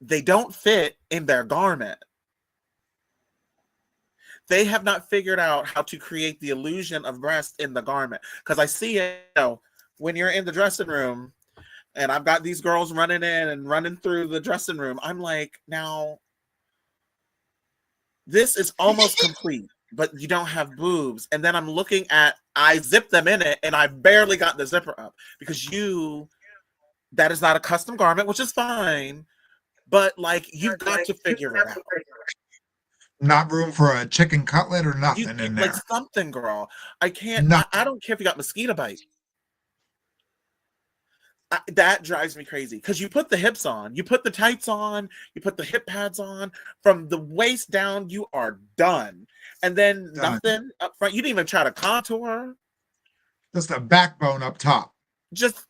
[SPEAKER 4] they don't fit in their garment. They have not figured out how to create the illusion of breast in the garment. Because I see it, when you're in the dressing room, and I've got these girls running in and running through the dressing room. I'm like, now, this is almost complete, but you don't have boobs. And then I'm looking at, I zip them in it, and I barely got the zipper up because that is not a custom garment, which is fine. But like, you've got to figure it out.
[SPEAKER 3] Not room for a chicken cutlet or nothing in
[SPEAKER 4] like
[SPEAKER 3] there.
[SPEAKER 4] something, girl. I can't.
[SPEAKER 3] No.
[SPEAKER 4] I don't care if you got mosquito bite. That drives me crazy because you put the hips on, you put the tights on, you put the hip pads on. From the waist down, you are done. And then nothing up front. You didn't even try to contour.
[SPEAKER 3] Just a backbone up top.
[SPEAKER 4] Just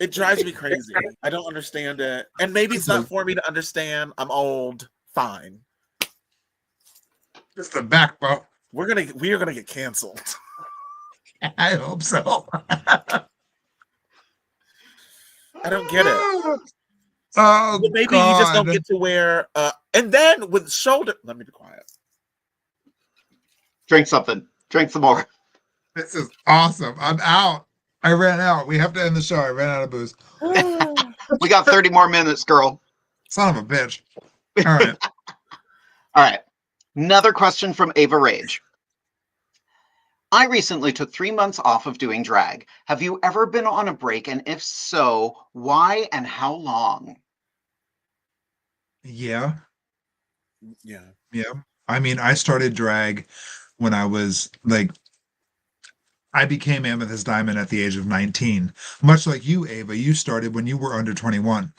[SPEAKER 4] it drives me crazy. I don't understand it. And maybe it's not for me to understand. I'm old. Fine.
[SPEAKER 3] Just a backbone.
[SPEAKER 4] We are gonna get canceled.
[SPEAKER 3] I hope so.
[SPEAKER 4] I don't get it.
[SPEAKER 3] Oh,
[SPEAKER 4] well, maybe
[SPEAKER 3] God.
[SPEAKER 4] you just don't get to wear and then with shoulder. Let me be quiet.
[SPEAKER 2] Drink something. Drink some more.
[SPEAKER 3] This is awesome. I'm out. I ran out. We have to end the show. I ran out of booze.
[SPEAKER 2] We got 30 more minutes, girl.
[SPEAKER 3] Son of a bitch. All right.
[SPEAKER 2] All right. Another question from Ava Rage. I recently took 3 months off of doing drag. Have you ever been on a break? And if so, why and how long?
[SPEAKER 3] Yeah.
[SPEAKER 4] Yeah.
[SPEAKER 3] Yeah. I mean, I started drag when I was like, I became Amethyst Diamond at the age of 19. Much like you, Ava, you started when you were under 21.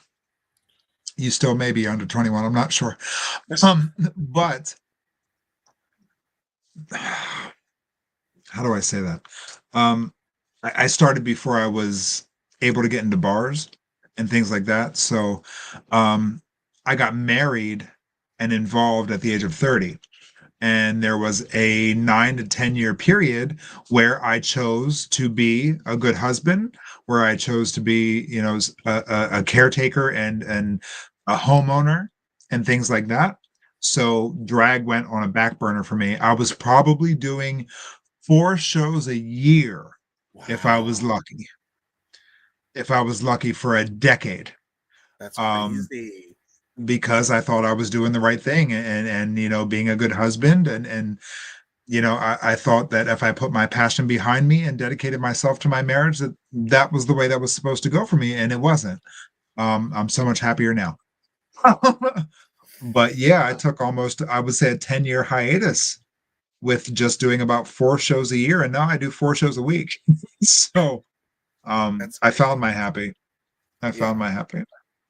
[SPEAKER 3] You still may be under 21. I'm not sure. But how do I say that? I started before I was able to get into bars and things like that. So I got married and involved at the age of 30. And there was a 9 to 10 year period where I chose to be a good husband, where I chose to be, a caretaker and a homeowner and things like that. So drag went on a back burner for me. I was probably doing 4 shows a year if I was lucky. If I was lucky for a decade.
[SPEAKER 4] That's crazy.
[SPEAKER 3] Because I thought I was doing the right thing and being a good husband and I thought that if I put my passion behind me and dedicated myself to my marriage, that was the way that was supposed to go for me, and it wasn't. I'm so much happier now. But yeah, I took almost, I would say, a 10-year hiatus with just doing about 4 shows a year, and now I do 4 shows a week. So I found my happy. But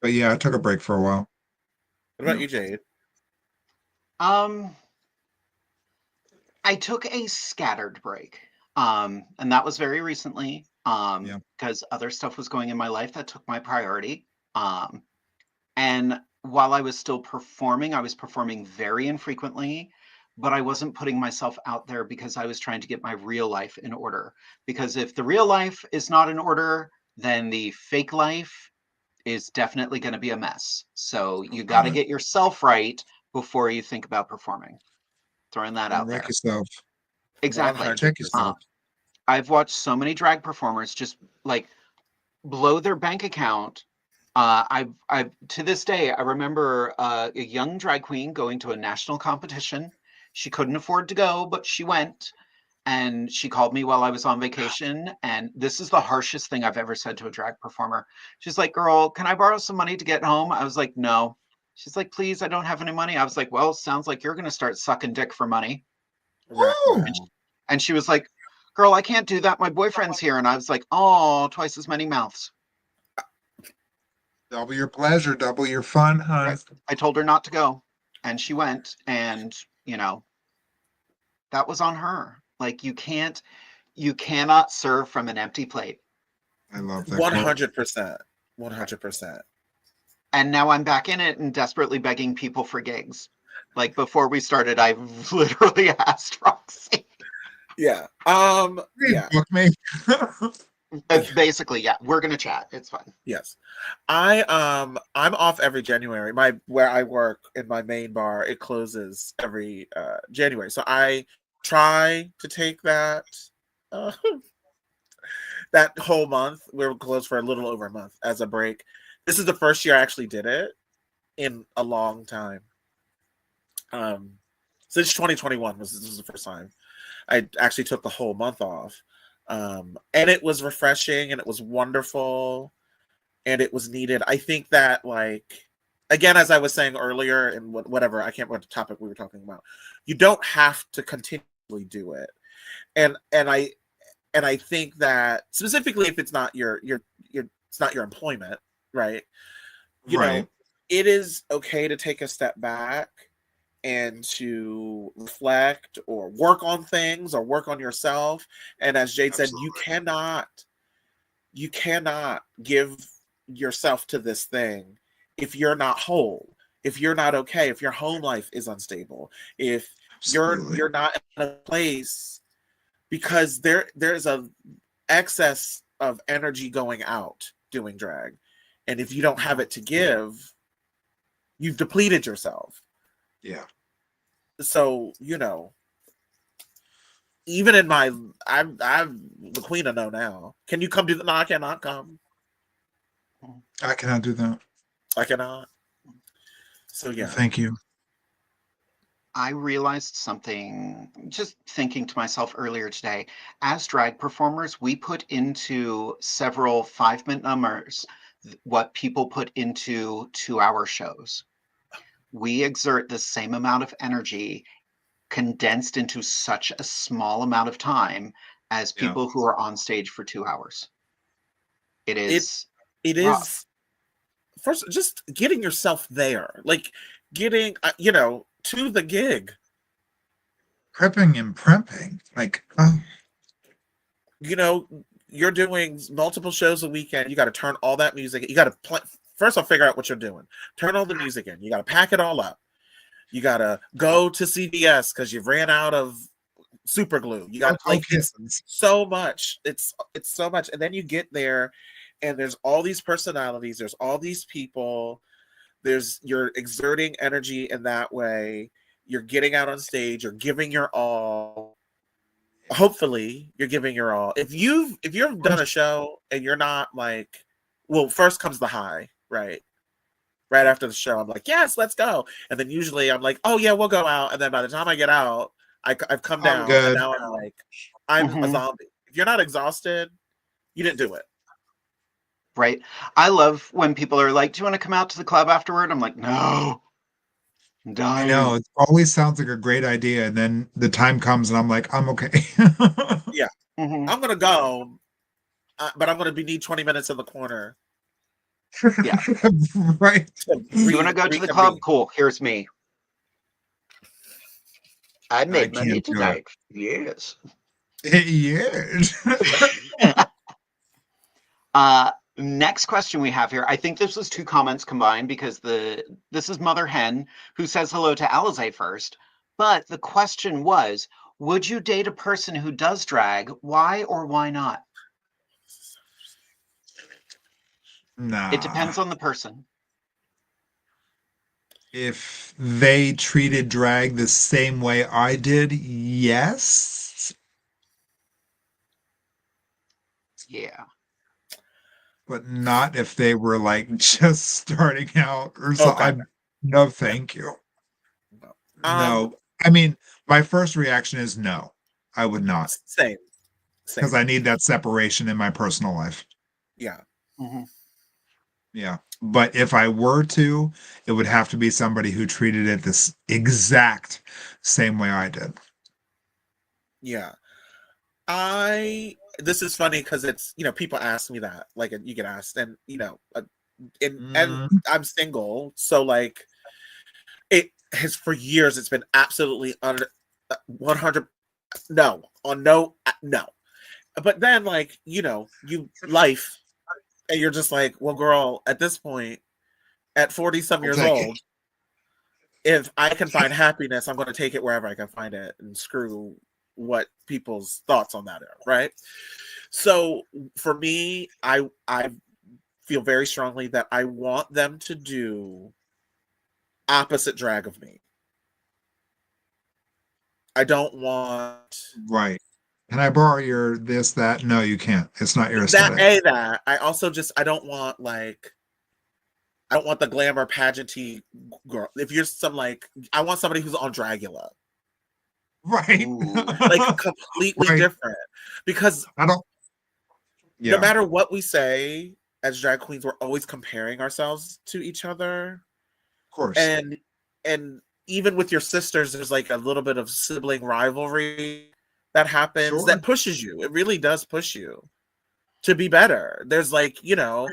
[SPEAKER 3] yeah, I took a break for a while.
[SPEAKER 4] What about you, Jade?
[SPEAKER 2] I took a scattered break. And that was very recently. Because other stuff was going in my life that took my priority. And while I was still performing, I was performing very infrequently, but I wasn't putting myself out there because I was trying to get my real life in order. Because if the real life is not in order, then the fake life is definitely going to be a mess. So you got to get yourself right before you think about performing. Throwing that out there.
[SPEAKER 3] Yourself.
[SPEAKER 2] Exactly.
[SPEAKER 3] Check yourself.
[SPEAKER 2] I've watched so many drag performers just like blow their bank account. I to this day, I remember a young drag queen going to a national competition. She couldn't afford to go, but she went. And she called me while I was on vacation. And this is the harshest thing I've ever said to a drag performer. She's like, girl, can I borrow some money to get home? I was like, no. She's like, please, I don't have any money. I was like, well, sounds like you're going to start sucking dick for money. And she was like, girl, I can't do that. My boyfriend's here. And I was like, oh, twice as many mouths.
[SPEAKER 3] Double your pleasure, double your fun, hon.
[SPEAKER 2] Right. I told her not to go, and she went, and that was on her. Like you cannot serve from an empty plate.
[SPEAKER 3] I love that quote.
[SPEAKER 4] 100%. 100%.
[SPEAKER 2] And now I'm back in it and desperately begging people for gigs. Like before we started, I literally asked Roxy.
[SPEAKER 4] Yeah. Yeah.
[SPEAKER 3] Book me.
[SPEAKER 2] Basically, yeah. We're gonna chat. It's fine.
[SPEAKER 4] Yes. I'm off every January. Where I work in my main bar, it closes every January. So I try to take that that whole month. We're closed for a little over a month as a break. This is the first year I actually did it in a long time. Since 2021 this was the first time I actually took the whole month off. And it was refreshing and it was wonderful and it was needed. I think that, like, again, as I was saying earlier, and whatever, I can't remember the topic we were talking about. You don't have to continually do it, and I think that specifically if it's not your it's not your employment, right? You know, it is okay to take a step back and to reflect or work on things or work on yourself. And as Jade said, you cannot give yourself to this thing if you're not whole, if you're not okay, if your home life is unstable, if you're not in a place, because there's a excess of energy going out doing drag. And if you don't have it to give, you've depleted yourself.
[SPEAKER 3] Yeah.
[SPEAKER 4] So, even in I'm the queen of no now. Can you come do that? No, I cannot come.
[SPEAKER 3] I cannot do that.
[SPEAKER 4] I cannot. So yeah.
[SPEAKER 3] Thank you.
[SPEAKER 2] I realized something just thinking to myself earlier today. As drag performers, we put into several 5-minute numbers what people put into 2-hour shows. We exert the same amount of energy condensed into such a small amount of time as people who are on stage for 2 hours. It is rough.
[SPEAKER 4] First, just getting yourself there, like getting to the gig,
[SPEAKER 3] prepping and prepping, like
[SPEAKER 4] you're doing multiple shows a weekend. You got to turn all that music. You got to first, I'll figure out what you're doing. Turn all the music in. You got to pack it all up. You got to go to CVS because you've ran out of super glue. You got it's so much. It's so much. And then you get there and there's all these personalities. There's all these people. You're exerting energy in that way. You're getting out on stage. You're giving your all. Hopefully you're giving your all. If you've done a show and you're not like, well, first comes the high, right? Right after the show, I'm like, yes, let's go. And then usually I'm like, oh yeah, we'll go out. And then by the time I get out, I've come down. And now I'm like, I'm a zombie. If you're not exhausted, you didn't do it.
[SPEAKER 2] Right. I love when people are like, do you want to come out to the club afterward? I'm like, no.
[SPEAKER 3] I know. It always sounds like a great idea. And then the time comes and I'm like, I'm okay.
[SPEAKER 4] Yeah. I'm going to go, but I'm going to need 20 minutes in the corner.
[SPEAKER 2] Yeah.
[SPEAKER 3] Right.
[SPEAKER 2] You want to go to the club? Cool. Here's me. I made money tonight. Yes.
[SPEAKER 3] Yes.
[SPEAKER 2] Next question we have here. I think this was 2 comments combined because this is Mother Hen who says hello to Alize first. But the question was, would you date a person who does drag? Why or why not?
[SPEAKER 3] Nah.
[SPEAKER 2] It depends on the person.
[SPEAKER 3] If they treated drag the same way I did, yes.
[SPEAKER 2] Yeah.
[SPEAKER 3] But not if they were like just starting out or something. No, thank you. No. I mean, my first reaction is no. I would not.
[SPEAKER 4] Same.
[SPEAKER 3] Because I need that separation in my personal life.
[SPEAKER 4] Yeah.
[SPEAKER 3] Yeah. But if I were to, it would have to be somebody who treated it this exact same way I did.
[SPEAKER 4] Yeah. This is funny because it's, people ask me that, like you get asked, and, and I'm single, so like it has for years. It's been absolutely under 100. No, on no. But then, like, you life, and you're just like, well, girl, at this point, at 40 some years old, if I can find happiness, I'm going to take it wherever I can find it, and screw what people's thoughts on that are, right? So for me, I feel very strongly that I want them to do opposite drag of me. I don't want
[SPEAKER 3] Right. Can I borrow your this, that? No, you can't. It's not your aesthetic.
[SPEAKER 4] That. I also I don't want the glamour pageanty girl. If you're I want somebody who's on Dragula.
[SPEAKER 3] Right.
[SPEAKER 4] Like completely different. Because no matter what we say as drag queens, we're always comparing ourselves to each other.
[SPEAKER 3] Of course.
[SPEAKER 4] And even with your sisters, there's like a little bit of sibling rivalry that happens that pushes you. It really does push you to be better. There's like, me and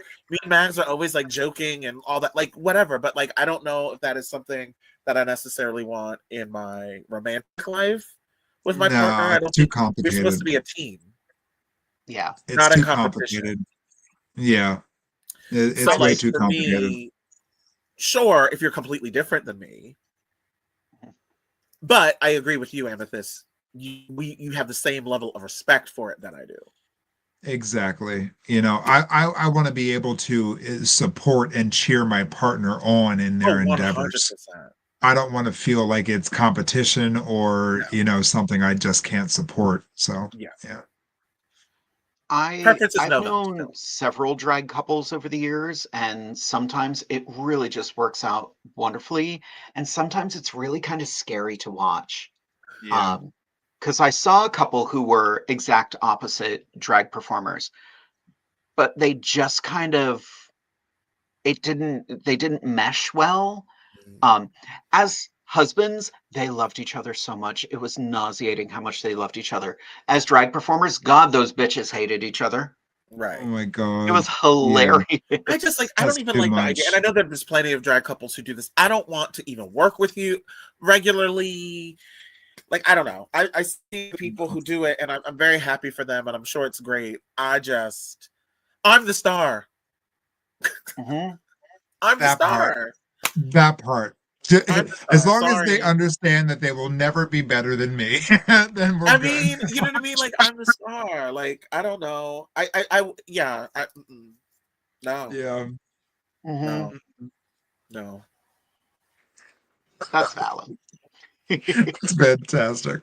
[SPEAKER 4] Mags are always like joking and all that, like whatever. But like, I don't know if that is something that I necessarily want in my romantic life with my partner. I don't think we're supposed to be a team.
[SPEAKER 2] Yeah.
[SPEAKER 3] It's
[SPEAKER 4] not
[SPEAKER 3] too
[SPEAKER 4] a competition.
[SPEAKER 3] Complicated. Yeah. It's way too complicated.
[SPEAKER 4] Me, sure, if you're completely different than me. But I agree with you, Amethyst. You have the same level of respect for it that I do.
[SPEAKER 3] Exactly. I want to be able to support and cheer my partner on in their endeavors. I don't want to feel like it's competition or, something I just can't support. So, yeah.
[SPEAKER 2] I've known several drag couples over the years, and sometimes it really just works out wonderfully. And sometimes it's really kind of scary to watch.
[SPEAKER 3] Yeah.
[SPEAKER 2] Because I saw a couple who were exact opposite drag performers, but they just kind of they didn't mesh well. As husbands, they loved each other so much. It was nauseating how much they loved each other. As drag performers, God, those bitches hated each other.
[SPEAKER 4] Right.
[SPEAKER 3] Oh my God.
[SPEAKER 2] It was hilarious.
[SPEAKER 3] Yeah.
[SPEAKER 4] I don't even like the idea. And I know that there's plenty of drag couples who do this. I don't want to even work with you regularly. Like, I don't know. I see people who do it, and I'm very happy for them, and I'm sure it's great. I'm the star.
[SPEAKER 2] Mm-hmm.
[SPEAKER 4] I'm the star.
[SPEAKER 3] That part. As long as they understand that they will never be better than me, then we're good.
[SPEAKER 4] Mean, you know what I mean? Like, I'm the star. Like, I don't know. No.
[SPEAKER 3] Yeah.
[SPEAKER 2] Mm-hmm.
[SPEAKER 4] No.
[SPEAKER 2] That's valid.
[SPEAKER 3] It's fantastic.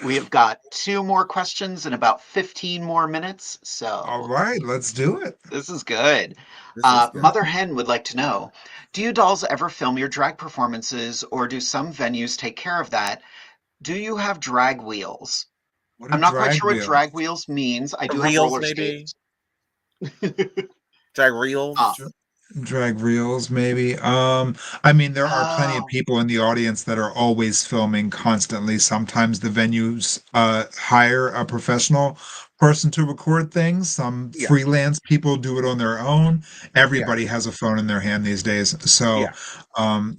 [SPEAKER 2] We have got 2 more questions in about 15 more minutes. So,
[SPEAKER 3] all right, let's do it.
[SPEAKER 2] This is good. Mother Hen would like to know, do you dolls ever film your drag performances, or do some venues take care of that? Do you have drag wheels? I'm not quite sure what drag wheels means. I do have roller skates.
[SPEAKER 4] Drag reels?
[SPEAKER 3] Drag reels, maybe. There are plenty of people in the audience that are always filming constantly. Sometimes the venues hire a professional person to record things. Some freelance people do it on their own. Everybody has a phone in their hand these days. So,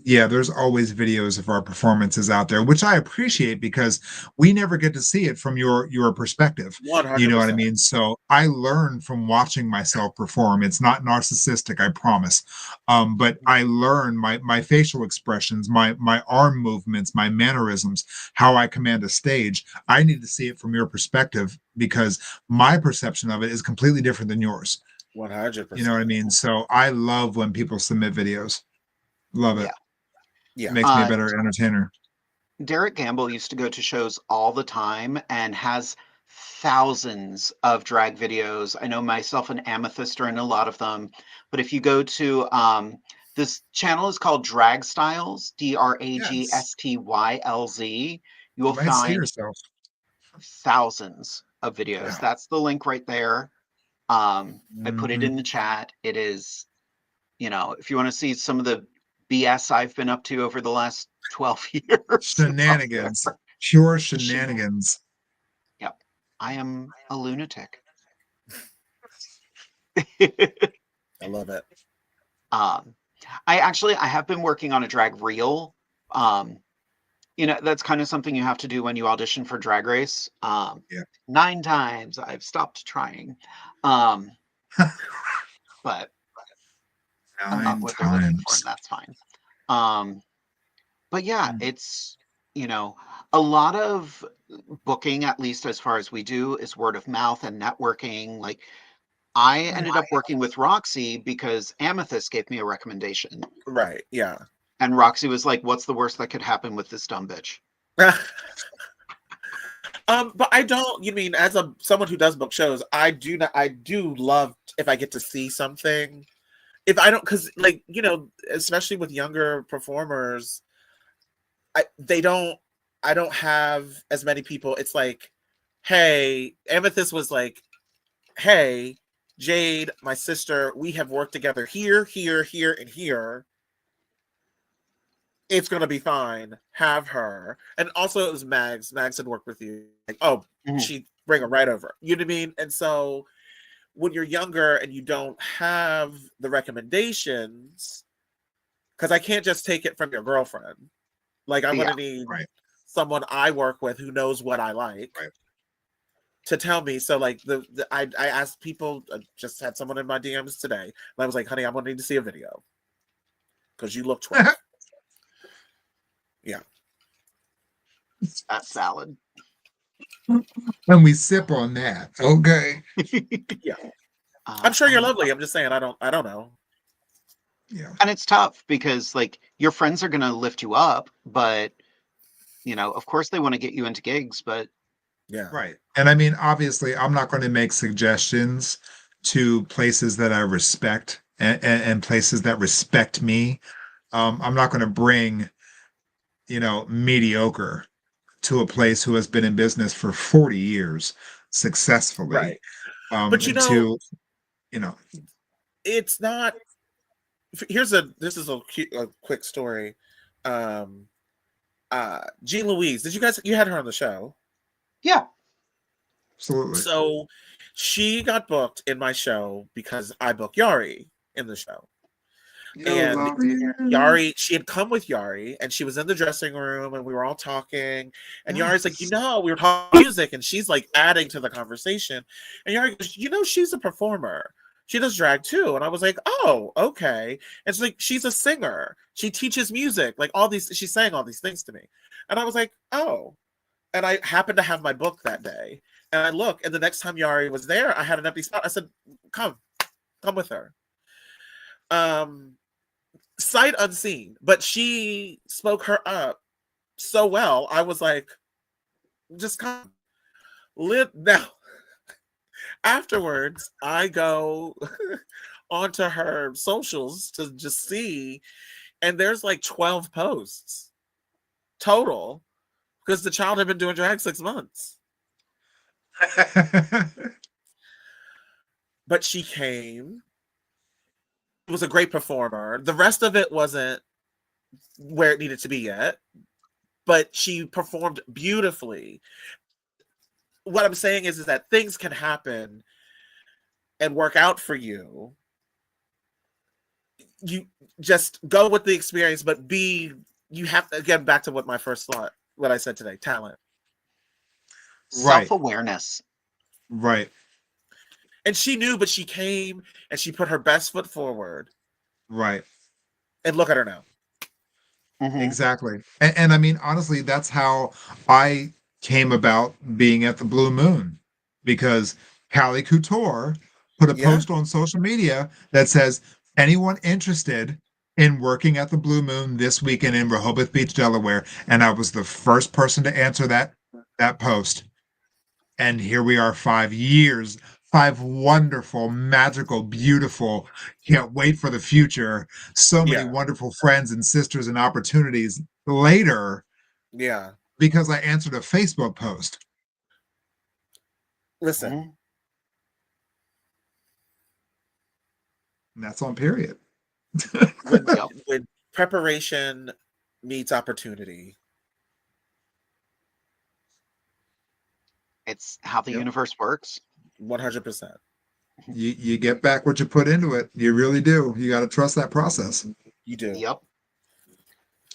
[SPEAKER 3] there's always videos of our performances out there, which I appreciate because we never get to see it from your perspective.
[SPEAKER 4] 100%.
[SPEAKER 3] You know what I mean? So I learn from watching myself perform. It's not narcissistic, I promise. But I learn my facial expressions, my arm movements, my mannerisms, how I command a stage. I need to see it from your perspective because my perception of it is completely different than yours.
[SPEAKER 4] 100%.
[SPEAKER 3] You know what I mean? So I love when people submit videos. Love it.
[SPEAKER 2] Yeah.
[SPEAKER 3] Makes me a better entertainer.
[SPEAKER 2] Derek Gamble used to go to shows all the time and has thousands of drag videos. I know myself and Amethyst are in a lot of them. But if you go to this channel is called Drag Styles, DRAGSTYLZ, you will find thousands of videos. Yeah. That's the link right there. I put it in the chat. It is, if you want to see some of the BS I've been up to over the last 12 years.
[SPEAKER 3] Shenanigans. Pure shenanigans.
[SPEAKER 2] Yep. I am a lunatic.
[SPEAKER 4] I love it.
[SPEAKER 2] Um, I have been working on a drag reel. That's kind of something you have to do when you audition for Drag Race.
[SPEAKER 3] Yeah.
[SPEAKER 2] 9 times I've stopped trying. Um, but I'm not
[SPEAKER 3] 9
[SPEAKER 2] what they're looking for, and
[SPEAKER 3] times.
[SPEAKER 2] that's fine. Um, but yeah,
[SPEAKER 3] Mm.
[SPEAKER 2] it's, a lot of booking, at least as far as we do, is word of mouth and networking. Like, I
[SPEAKER 3] Right.
[SPEAKER 2] ended up working with Roxy because Amethyst gave me a recommendation.
[SPEAKER 4] Right. Yeah.
[SPEAKER 2] And Roxy was like, what's the worst that could happen with this dumb bitch?
[SPEAKER 4] But I don't. You mean as someone who does book shows, I do not. I do love if I get to see something. If I don't, because like especially with younger performers, they don't. I don't have as many people. It's like, hey, Amethyst was like, hey, Jade, my sister, we have worked together here, here, here, and here. It's gonna be fine. Have her. And also it was Mags. Mags had worked with you. Like, oh,
[SPEAKER 2] Mhm.
[SPEAKER 4] she'd bring her right over. You know what I mean? And so when you're younger and you don't have the recommendations, because I can't just take it from your girlfriend. Like I'm
[SPEAKER 2] Yeah.
[SPEAKER 4] gonna need
[SPEAKER 3] Right.
[SPEAKER 4] someone I work with who knows what I like
[SPEAKER 3] Right.
[SPEAKER 4] to tell me. So like I asked people, I just had someone in my DMs today, and I was like, honey, I'm gonna need to see a video because you look 12. Yeah.
[SPEAKER 2] That salad.
[SPEAKER 3] And we sip on that. Okay.
[SPEAKER 4] Yeah. I'm sure you're
[SPEAKER 2] And
[SPEAKER 4] lovely. I'm just saying I don't know.
[SPEAKER 3] Yeah.
[SPEAKER 2] it's tough because like your friends are gonna lift you up, but of course they want to get you into gigs, but
[SPEAKER 4] Yeah.
[SPEAKER 3] Right. And I mean, obviously, I'm not going to make suggestions to places that I respect and places that respect me. I'm not going to bring, mediocre to a place who has been in business for 40 years successfully.
[SPEAKER 4] Right. But
[SPEAKER 3] To, you know,
[SPEAKER 4] it's not this is a quick story. Um Jean Louise, you had her on the show?
[SPEAKER 2] yeah.
[SPEAKER 3] absolutely.
[SPEAKER 4] So she got booked in my show because I booked Yari in the show. And Yari, she had come with Yari and she was in the dressing room and we were all talking. And Yari's like,
[SPEAKER 3] Yes.
[SPEAKER 4] we were talking music and she's like adding to the conversation. And Yari goes, she's a performer. She does drag too. And I was like, oh, okay. And she's like, she's a singer. She teaches music. Like she's saying all these things to me. And I was like, oh. And I happened to have my book that day. And I look, and the next time Yari was there, I had an empty spot. I said, come with her. Sight unseen, but she spoke her up so well. I was like, just come. Now, afterwards, I go onto her socials to just see, and there's like 12 posts total because the child had been doing drag 6 months. But she came. Was a great performer. The rest of it wasn't where it needed to be yet, but she performed beautifully. What I'm saying is that things can happen and work out for you. You just go with the experience, but you have to, again, back to what I said today, talent.
[SPEAKER 3] Right.
[SPEAKER 2] Self-awareness.
[SPEAKER 3] Right.
[SPEAKER 4] And she knew, but she came and she put her best foot forward.
[SPEAKER 3] Right.
[SPEAKER 4] And look at her now.
[SPEAKER 2] Mhm.
[SPEAKER 3] Exactly. And I mean, honestly, that's how I came about being at the Blue Moon because Callie Couture put a
[SPEAKER 4] Yeah.
[SPEAKER 3] post on social media that says, anyone interested in working at the Blue Moon this weekend in Rehoboth Beach, Delaware. And I was the first person to answer that post. And here we are 5 years, 5 wonderful, beautiful, can't wait for the future. So many
[SPEAKER 4] Yeah.
[SPEAKER 3] wonderful friends and sisters and opportunities later
[SPEAKER 4] Yeah.
[SPEAKER 3] because I answered a Facebook post.
[SPEAKER 4] Listen.
[SPEAKER 2] Mhm.
[SPEAKER 3] And that's on period.
[SPEAKER 4] When preparation meets opportunity.
[SPEAKER 2] It's how the
[SPEAKER 3] Yep.
[SPEAKER 2] universe works.
[SPEAKER 4] 100%.
[SPEAKER 3] You get back what you put into it. You really do. You got to trust that process
[SPEAKER 4] You do.
[SPEAKER 2] Yep.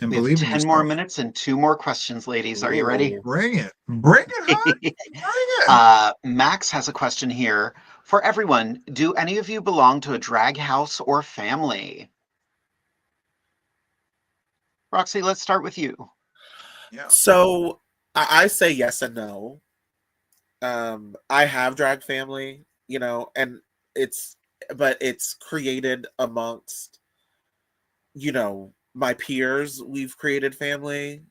[SPEAKER 3] and
[SPEAKER 2] We have
[SPEAKER 3] believe in
[SPEAKER 2] 10 more
[SPEAKER 3] yourself.
[SPEAKER 2] minutes and 2 more questions, ladies. Are you ready?
[SPEAKER 4] Ooh.
[SPEAKER 3] Bring it. Bring it, hon. Bring it.
[SPEAKER 2] Max has a question here. For everyone, do any of you belong to a drag house or family? Roxy, let's start with you.
[SPEAKER 3] Yeah.
[SPEAKER 4] So I say yes and no. I have drag family, and it's but it's created amongst, my peers. We've created family.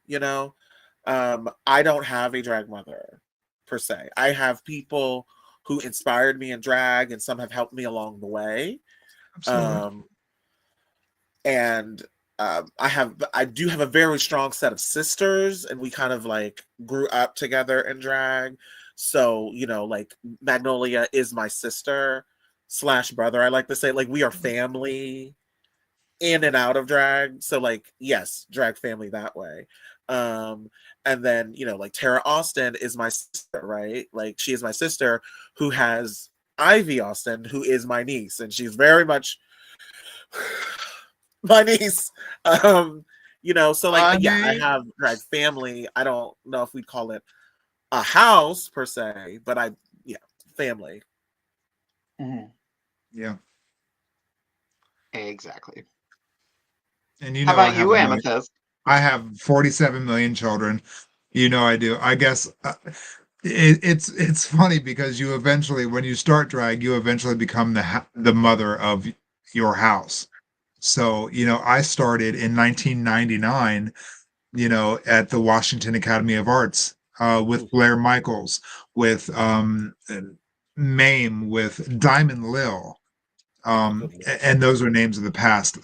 [SPEAKER 4] I don't have a drag mother per se. I have people who inspired me in drag, and some have helped me along the way.
[SPEAKER 3] Absolutely.
[SPEAKER 4] And I do have a very strong set of sisters, and we kind of like grew up together in drag. So, like Magnolia is my sister slash brother. I like to say, like, we are family in and out of drag. So, like, yes, drag family that way. And then, like Tara Austin is my sister, right? Like, she is my sister who has Ivy Austin, who is my niece, and she's very much my niece. So like, yeah, I
[SPEAKER 3] Honey.
[SPEAKER 4] have drag family. I don't know if we'd call it a house per se, but family.
[SPEAKER 2] Mhm.
[SPEAKER 3] Yeah.
[SPEAKER 2] Exactly.
[SPEAKER 3] And you
[SPEAKER 2] How
[SPEAKER 3] know I
[SPEAKER 2] about
[SPEAKER 3] have
[SPEAKER 2] you,
[SPEAKER 3] a million.
[SPEAKER 2] Amethyst?
[SPEAKER 3] I have 47 million children. You know I do. I guess it's funny because you eventually, when you start drag, you eventually become the mother of your house. So, I started in 1999, at the Washington Academy of Arts, with Blair Michaels, with Mame, with Diamond Lil.
[SPEAKER 4] Oh, good Lord.
[SPEAKER 3] And those are names of the past.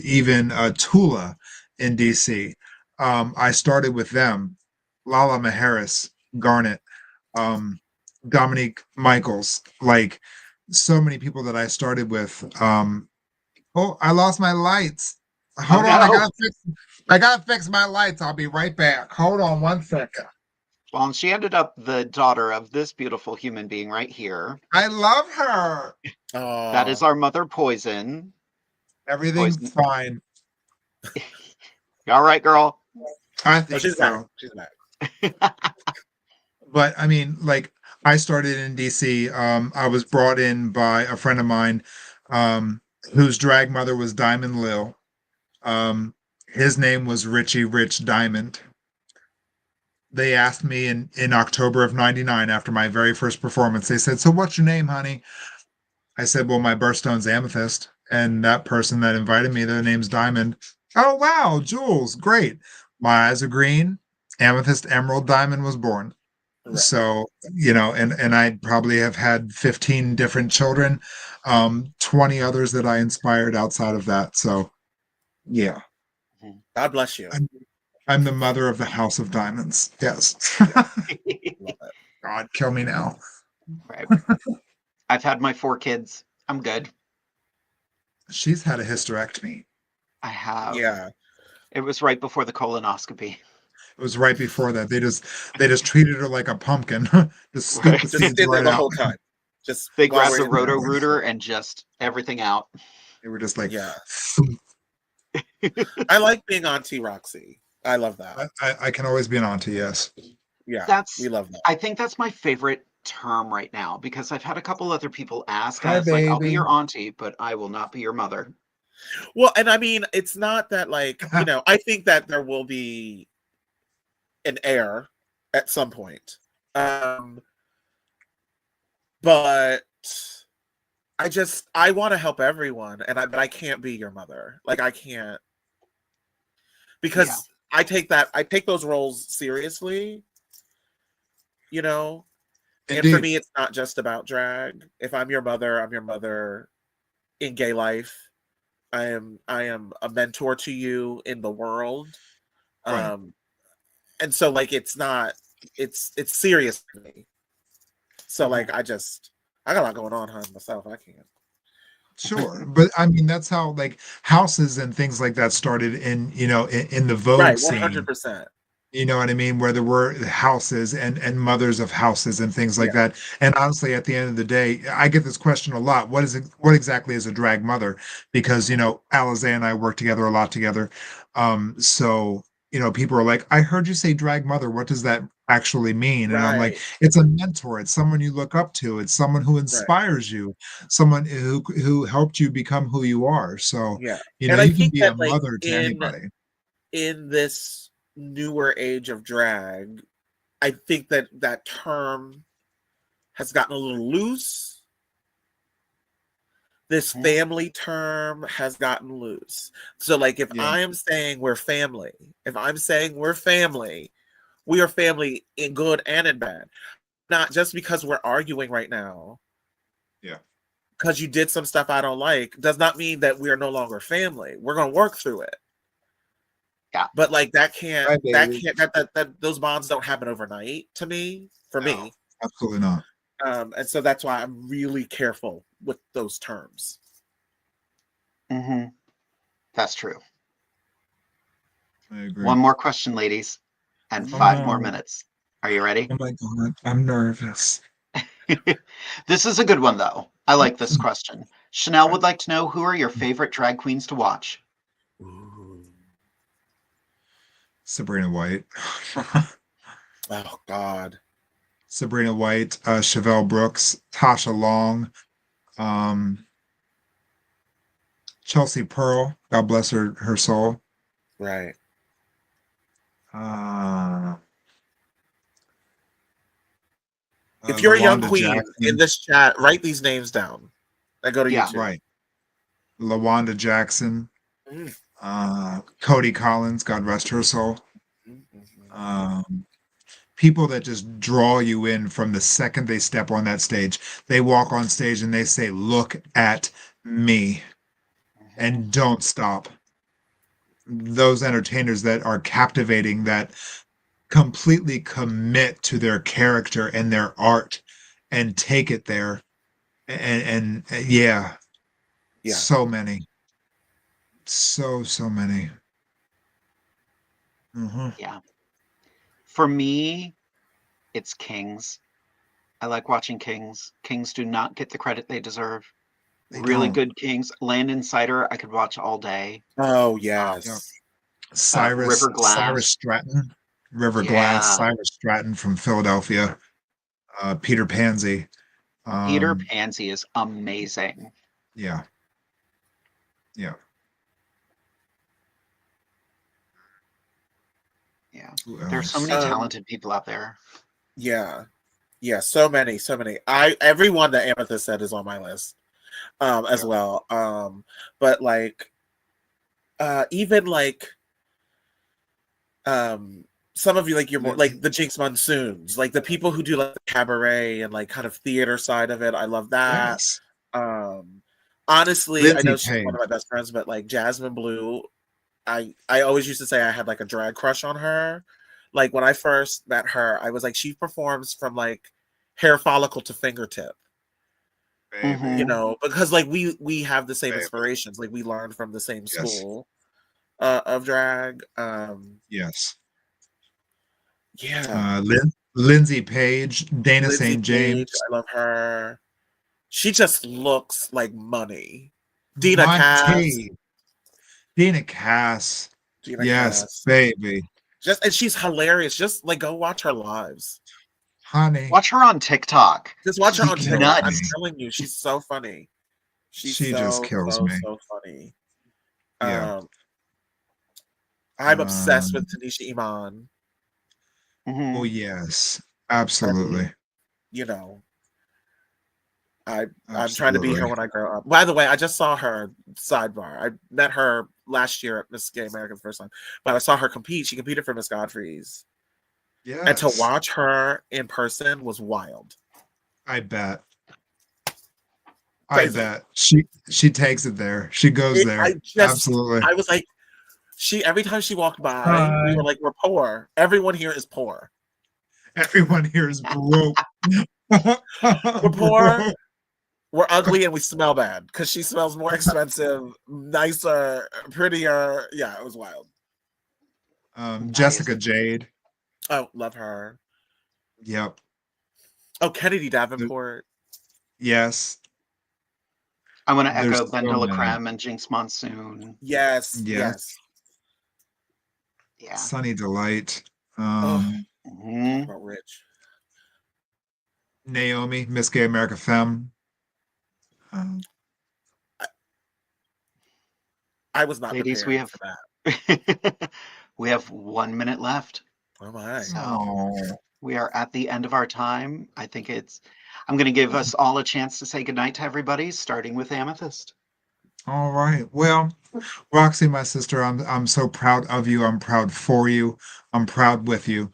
[SPEAKER 3] Even Tula in DC. I started with them. Lala Maharis, Garnet, um, Dominique Michaels, like so many people that I started with. Oh, I lost my lights.
[SPEAKER 2] Oh
[SPEAKER 3] Hold on,
[SPEAKER 2] no.
[SPEAKER 3] I gotta fix my lights. I'll be right back. Hold on one second.
[SPEAKER 2] Well, and she ended up the daughter of this beautiful human being right here.
[SPEAKER 3] I love her.
[SPEAKER 2] That is
[SPEAKER 4] Oh,
[SPEAKER 2] our mother, Poison.
[SPEAKER 3] Everything's
[SPEAKER 2] Poison.
[SPEAKER 3] fine.
[SPEAKER 2] You all right, girl?
[SPEAKER 3] I
[SPEAKER 4] oh,
[SPEAKER 3] think
[SPEAKER 4] she's back.
[SPEAKER 3] so.
[SPEAKER 4] She's back.
[SPEAKER 3] But I mean, like, I started in DC. I was brought in by a friend of mine, whose drag mother was Diamond Lil. His name was Richie Rich Diamond. They asked me in October of '99 after my very first performance. They said, "So what's your name, honey?" I said, "Well, my birthstone's Amethyst." And that person that invited me, their name's Diamond. Oh, wow, Jules, great. My eyes are green. Amethyst Emerald Diamond was born.
[SPEAKER 4] Right.
[SPEAKER 3] So, and I probably have had 15 different children, 20 others that I inspired outside of that. So, yeah,
[SPEAKER 4] God bless you.
[SPEAKER 3] I'm, I'm the mother of the House of Diamonds. Yes.
[SPEAKER 4] Love it.
[SPEAKER 3] God, kill me now.
[SPEAKER 2] Right. I've had my 4 kids. I'm good.
[SPEAKER 3] She's had a hysterectomy.
[SPEAKER 2] I have.
[SPEAKER 4] Yeah.
[SPEAKER 2] It was right before the colonoscopy.
[SPEAKER 3] It was right before that. They just treated her like a pumpkin. Just scooped
[SPEAKER 2] Right.
[SPEAKER 3] the
[SPEAKER 4] Just
[SPEAKER 3] seeds
[SPEAKER 4] stay there
[SPEAKER 3] right
[SPEAKER 4] the
[SPEAKER 3] out.
[SPEAKER 4] whole time. Just
[SPEAKER 2] They
[SPEAKER 4] while
[SPEAKER 2] grabbed
[SPEAKER 4] we're
[SPEAKER 2] the
[SPEAKER 4] in there.
[SPEAKER 2] roto-rooter and just everything out.
[SPEAKER 3] They were just like,
[SPEAKER 4] Yeah. I like being Auntie Roxy. I love that.
[SPEAKER 3] I can always be an auntie, yes.
[SPEAKER 4] Yeah.
[SPEAKER 2] That's
[SPEAKER 4] We love that.
[SPEAKER 2] I think that's my favorite term right now because I've had a couple other people ask and
[SPEAKER 3] Hi,
[SPEAKER 2] it's like I'll be
[SPEAKER 3] baby.
[SPEAKER 2] your auntie, but I will not be your mother.
[SPEAKER 4] Well, and I mean, it's not that like, I think that there will be an heir at some point. But I want to help everyone, but I can't be your mother. Like, I can't, because
[SPEAKER 2] Yeah.
[SPEAKER 4] I take those roles seriously, you know. And for
[SPEAKER 3] Indeed.
[SPEAKER 4] me, it's not just about drag. If I'm your mother, I'm your mother in gay life. I am a mentor to you in the world.
[SPEAKER 3] Right.
[SPEAKER 4] And so like it's serious for me. So
[SPEAKER 2] Mhm.
[SPEAKER 4] like I got a lot going on, myself. I can't.
[SPEAKER 3] Sure. But I mean, that's how like houses and things like that started in the Vogue
[SPEAKER 4] Right,
[SPEAKER 3] scene.
[SPEAKER 4] 100%.
[SPEAKER 3] You know what I mean? Where there were houses and mothers of houses and things like
[SPEAKER 4] Yeah.
[SPEAKER 3] that. And honestly, at the end of the day, I get this question a lot. What exactly is a drag mother? Because, Alize and I work together a lot together. So, people are like, I heard you say drag mother. What does that actually mean? And I'm like,
[SPEAKER 4] Right.
[SPEAKER 3] it's a mentor. It's someone you look up to. It's someone who
[SPEAKER 4] Right.
[SPEAKER 3] inspires you, someone who helped you become who you are. So,
[SPEAKER 4] Yeah. And I
[SPEAKER 3] you can
[SPEAKER 4] think
[SPEAKER 3] be a
[SPEAKER 4] that like
[SPEAKER 3] mother to anybody.
[SPEAKER 4] in this newer age of drag, I think that that term has gotten a little loose. This family term has gotten loose. So like if
[SPEAKER 3] Yeah.
[SPEAKER 4] I am saying we're family, if I'm saying we're family, we are family in good and in bad. Not just because we're arguing right now.
[SPEAKER 3] Yeah.
[SPEAKER 4] Because you did some stuff I don't like does not mean that we are no longer family. We're gonna work through it.
[SPEAKER 2] Yeah.
[SPEAKER 4] But like that
[SPEAKER 3] Bye, baby.
[SPEAKER 4] those bonds don't happen overnight to me, for
[SPEAKER 3] No,
[SPEAKER 4] me.
[SPEAKER 3] absolutely not.
[SPEAKER 4] And so that's why I'm really careful with those terms.
[SPEAKER 2] Mm-hmm. That's true.
[SPEAKER 3] I agree.
[SPEAKER 2] One more question, ladies, and
[SPEAKER 3] Oh
[SPEAKER 2] 5 more
[SPEAKER 3] no.
[SPEAKER 2] minutes. Are you ready?
[SPEAKER 3] Oh my God. I'm nervous.
[SPEAKER 2] This is a good one, though. I like this question. Chanel would like to know, who are your favorite drag queens to watch?
[SPEAKER 4] Ooh.
[SPEAKER 3] Sabrina White.
[SPEAKER 4] Oh God.
[SPEAKER 3] Sabrina White, Chevelle Brooks, Tasha Long, um, Chelsea Pearl. God bless her soul.
[SPEAKER 4] Right.
[SPEAKER 3] Uh,
[SPEAKER 4] If you're a young
[SPEAKER 3] LaWanda
[SPEAKER 4] queen in
[SPEAKER 3] Jackson.
[SPEAKER 4] this chat, write these names down. I go to
[SPEAKER 2] Yeah.
[SPEAKER 4] YouTube.
[SPEAKER 3] Right. LaWanda Jackson.
[SPEAKER 4] Mm,
[SPEAKER 3] Cody Collins. God rest her soul.
[SPEAKER 4] mm, mm, mm.
[SPEAKER 3] People that just draw you in from the second they step on that stage. They walk on stage and they say, "Look at me,"
[SPEAKER 2] Mhm.
[SPEAKER 3] and don't stop. Those entertainers that are captivating, that completely commit to their character and their art and take it there. And yeah,
[SPEAKER 4] Yeah.
[SPEAKER 3] so many. So many. Hmm.
[SPEAKER 2] Yeah. For me, it's Kings. I like watching Kings. Kings do not get the credit they deserve.
[SPEAKER 3] They
[SPEAKER 2] Really
[SPEAKER 3] don't.
[SPEAKER 2] good Kings. Land Insider, I could watch all day.
[SPEAKER 4] Oh
[SPEAKER 3] Yeah.
[SPEAKER 4] yes.
[SPEAKER 3] Cyrus
[SPEAKER 2] River Glass.
[SPEAKER 3] Stratton, River Glass,
[SPEAKER 2] Yeah.
[SPEAKER 3] Cyrus Stratton from Philadelphia, Peter Pansy.
[SPEAKER 2] Peter
[SPEAKER 3] Um,
[SPEAKER 2] Pansy is amazing.
[SPEAKER 3] yeah, yeah.
[SPEAKER 2] Yeah.
[SPEAKER 3] Who
[SPEAKER 2] There's so
[SPEAKER 3] else?
[SPEAKER 2] many talented people out there.
[SPEAKER 4] Yeah. Yeah. So many. So many. Everyone that Amethyst said is on my list. As
[SPEAKER 3] Yeah.
[SPEAKER 4] well. But like even like some of you, like you're more like the Jinx Monsoons, like the people who do like the cabaret and like kind of theater side of it. I love that.
[SPEAKER 3] Yes.
[SPEAKER 4] Um Honestly, I
[SPEAKER 3] Lindsay
[SPEAKER 4] know she's
[SPEAKER 3] Page.
[SPEAKER 4] one of my best friends, but like Jasmine Blue, I always used to say I had like a drag crush on her. Like when I first met her, I was like, she performs from like hair follicle to fingertip,
[SPEAKER 3] Baby.
[SPEAKER 4] because like we have the same
[SPEAKER 3] Baby.
[SPEAKER 4] inspirations, like we learned from the same
[SPEAKER 3] Yes.
[SPEAKER 4] school of drag.
[SPEAKER 3] Yes.
[SPEAKER 4] Yeah.
[SPEAKER 3] Lindsay Page, Dana
[SPEAKER 4] Lindsay
[SPEAKER 3] St.
[SPEAKER 4] Page,
[SPEAKER 3] James,
[SPEAKER 4] I love her. She just looks like money. Dina Cass.
[SPEAKER 3] Monty, Dana Cass.
[SPEAKER 4] Dina
[SPEAKER 3] Yes,
[SPEAKER 4] Cass.
[SPEAKER 3] baby.
[SPEAKER 4] And she's hilarious. Just like go watch her lives.
[SPEAKER 3] Honey.
[SPEAKER 2] Watch her on TikTok.
[SPEAKER 4] Just watch her
[SPEAKER 3] She
[SPEAKER 4] on
[SPEAKER 3] kills
[SPEAKER 4] TikTok. I'm
[SPEAKER 3] me.
[SPEAKER 4] telling you, she's so funny. She's
[SPEAKER 3] She just kills me.
[SPEAKER 4] so funny.
[SPEAKER 3] Yeah.
[SPEAKER 4] I'm obsessed with
[SPEAKER 3] Um,
[SPEAKER 4] Tanisha Iman.
[SPEAKER 3] oh
[SPEAKER 2] Mhm.
[SPEAKER 3] yes.
[SPEAKER 4] I mean,
[SPEAKER 3] Absolutely.
[SPEAKER 4] you know, I'm trying to be her
[SPEAKER 3] Absolutely.
[SPEAKER 4] when I grow up. By the way, I just saw her sidebar. I met her last year at Miss Gay America the first time, but I saw her compete. She competed for Miss Godfrey's, and to
[SPEAKER 3] Yes.
[SPEAKER 4] watch her in person was wild.
[SPEAKER 3] I bet. I
[SPEAKER 4] Crazy.
[SPEAKER 3] bet. She takes it there. She goes there. Absolutely.
[SPEAKER 4] I was like, every time she walked by, we
[SPEAKER 3] Hi.
[SPEAKER 4] were like, we're poor. Everyone here is poor.
[SPEAKER 3] Everyone here is broke.
[SPEAKER 4] We're poor.
[SPEAKER 3] Broke.
[SPEAKER 4] We're ugly and we smell bad because she smells more expensive, nicer, prettier. Yeah, it was wild.
[SPEAKER 3] Jessica
[SPEAKER 2] Nice.
[SPEAKER 3] Jade.
[SPEAKER 4] Oh, love her.
[SPEAKER 3] Yep.
[SPEAKER 4] Oh, Kennedy Davenport.
[SPEAKER 3] Yes.
[SPEAKER 2] I want to
[SPEAKER 3] There's
[SPEAKER 2] echo
[SPEAKER 3] so
[SPEAKER 2] Glendale
[SPEAKER 3] many.
[SPEAKER 2] Creme and Jinx Monsoon.
[SPEAKER 4] Yes,
[SPEAKER 3] Yes.
[SPEAKER 2] Yeah.
[SPEAKER 3] Sunny Delight.
[SPEAKER 4] Oh,
[SPEAKER 2] Mhm.
[SPEAKER 4] talk about rich.
[SPEAKER 3] Naomi, Miss Gay America Femme. Um,
[SPEAKER 4] I was not
[SPEAKER 2] Ladies, we
[SPEAKER 4] prepared
[SPEAKER 2] have
[SPEAKER 4] for that.
[SPEAKER 2] we have 1 minute left.
[SPEAKER 4] Oh my.
[SPEAKER 2] So
[SPEAKER 3] oh.
[SPEAKER 2] we are at the end of our time. I'm going to give us all a chance to say goodnight to everybody, starting with Amethyst.
[SPEAKER 3] All right. Well, Roxy, my sister, I'm so proud of you. I'm proud for you. I'm proud with you.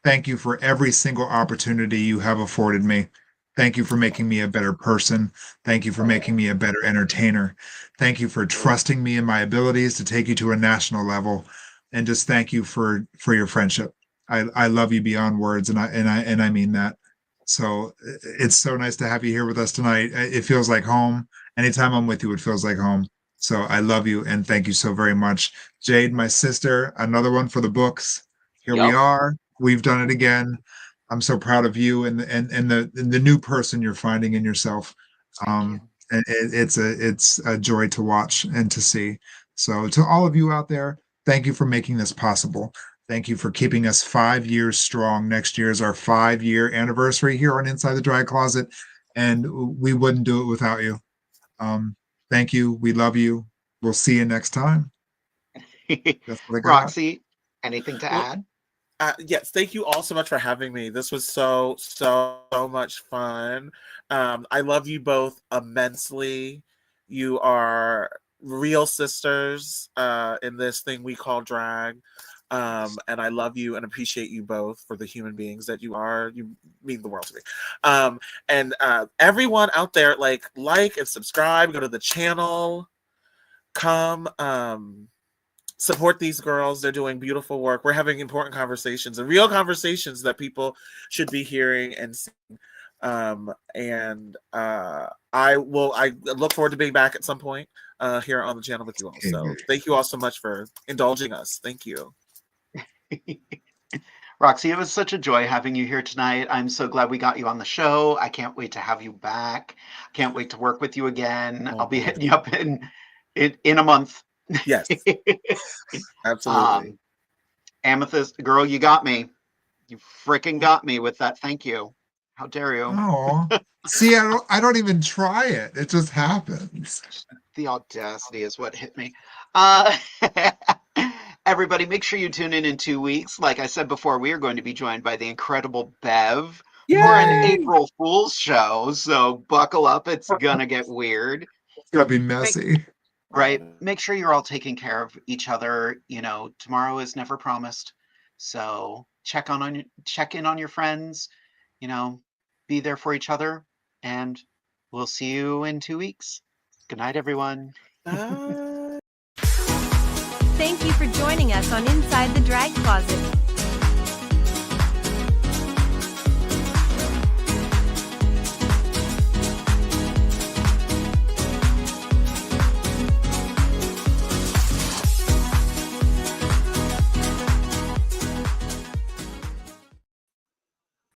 [SPEAKER 3] Thank you for every single opportunity you have afforded me. Thank you for making me a better person. Thank you for making me a better entertainer. Thank you for trusting me and my abilities to take you to a national level. And just thank you for your friendship. I love you beyond words, and I mean that. So it's so nice to have you here with us tonight. It feels like home. Anytime I'm with you, it feels like home. So I love you and thank you so very much. Jade, my sister, another one for the books. Here we
[SPEAKER 2] Yep.
[SPEAKER 3] are. We've done it again. I'm so proud of you and the new person you're finding in yourself.
[SPEAKER 2] Thank you.
[SPEAKER 3] And it's a joy to watch and to see. So to all of you out there, thank you for making this possible. Thank you for keeping us 5 years strong. Next year is our 5 year anniversary here on Inside the Drag Closet, and we wouldn't do it without you. Thank you. We love you. We'll see you next time. That's what I got.
[SPEAKER 2] Roxy, anything to
[SPEAKER 4] Well,
[SPEAKER 2] add?
[SPEAKER 4] yes, thank you all so much for having me. This was so much fun. I love you both immensely. You are real sisters in this thing we call drag. And I love you and appreciate you both for the human beings that you are. You mean the world to me. And everyone out there, like and subscribe, go to the channel, come support these girls. They're doing beautiful work. We're having important conversations and real conversations that people should be hearing and seeing. I look forward to being back at some point here on the channel with you all. So thank you all so much for indulging us. Thank you.
[SPEAKER 2] Roxy, it was such a joy having you here tonight. I'm so glad we got you on the show. I can't wait to have you back. Can't wait to work with you again. I'll be hitting you up in a month.
[SPEAKER 4] Yes, absolutely.
[SPEAKER 2] Amethyst, girl, you got me. You freaking got me with that. Thank you. How dare you?
[SPEAKER 3] Oh, see, I don't even try it. It just happens.
[SPEAKER 2] The audacity is what hit me. Everybody, make sure you tune in 2 weeks. Like I said before, we are going to be joined by the incredible Bev for an April Fool's show. So buckle up. It's going to get weird.
[SPEAKER 3] It's going to be messy.
[SPEAKER 2] Right. Make sure you're all taking care of each other. You know, tomorrow is never promised. So check in on your friends, you know, be there for each other. And we'll see you in 2 weeks. Good night, everyone.
[SPEAKER 1] Thank you for joining us on Inside the Drag Closet.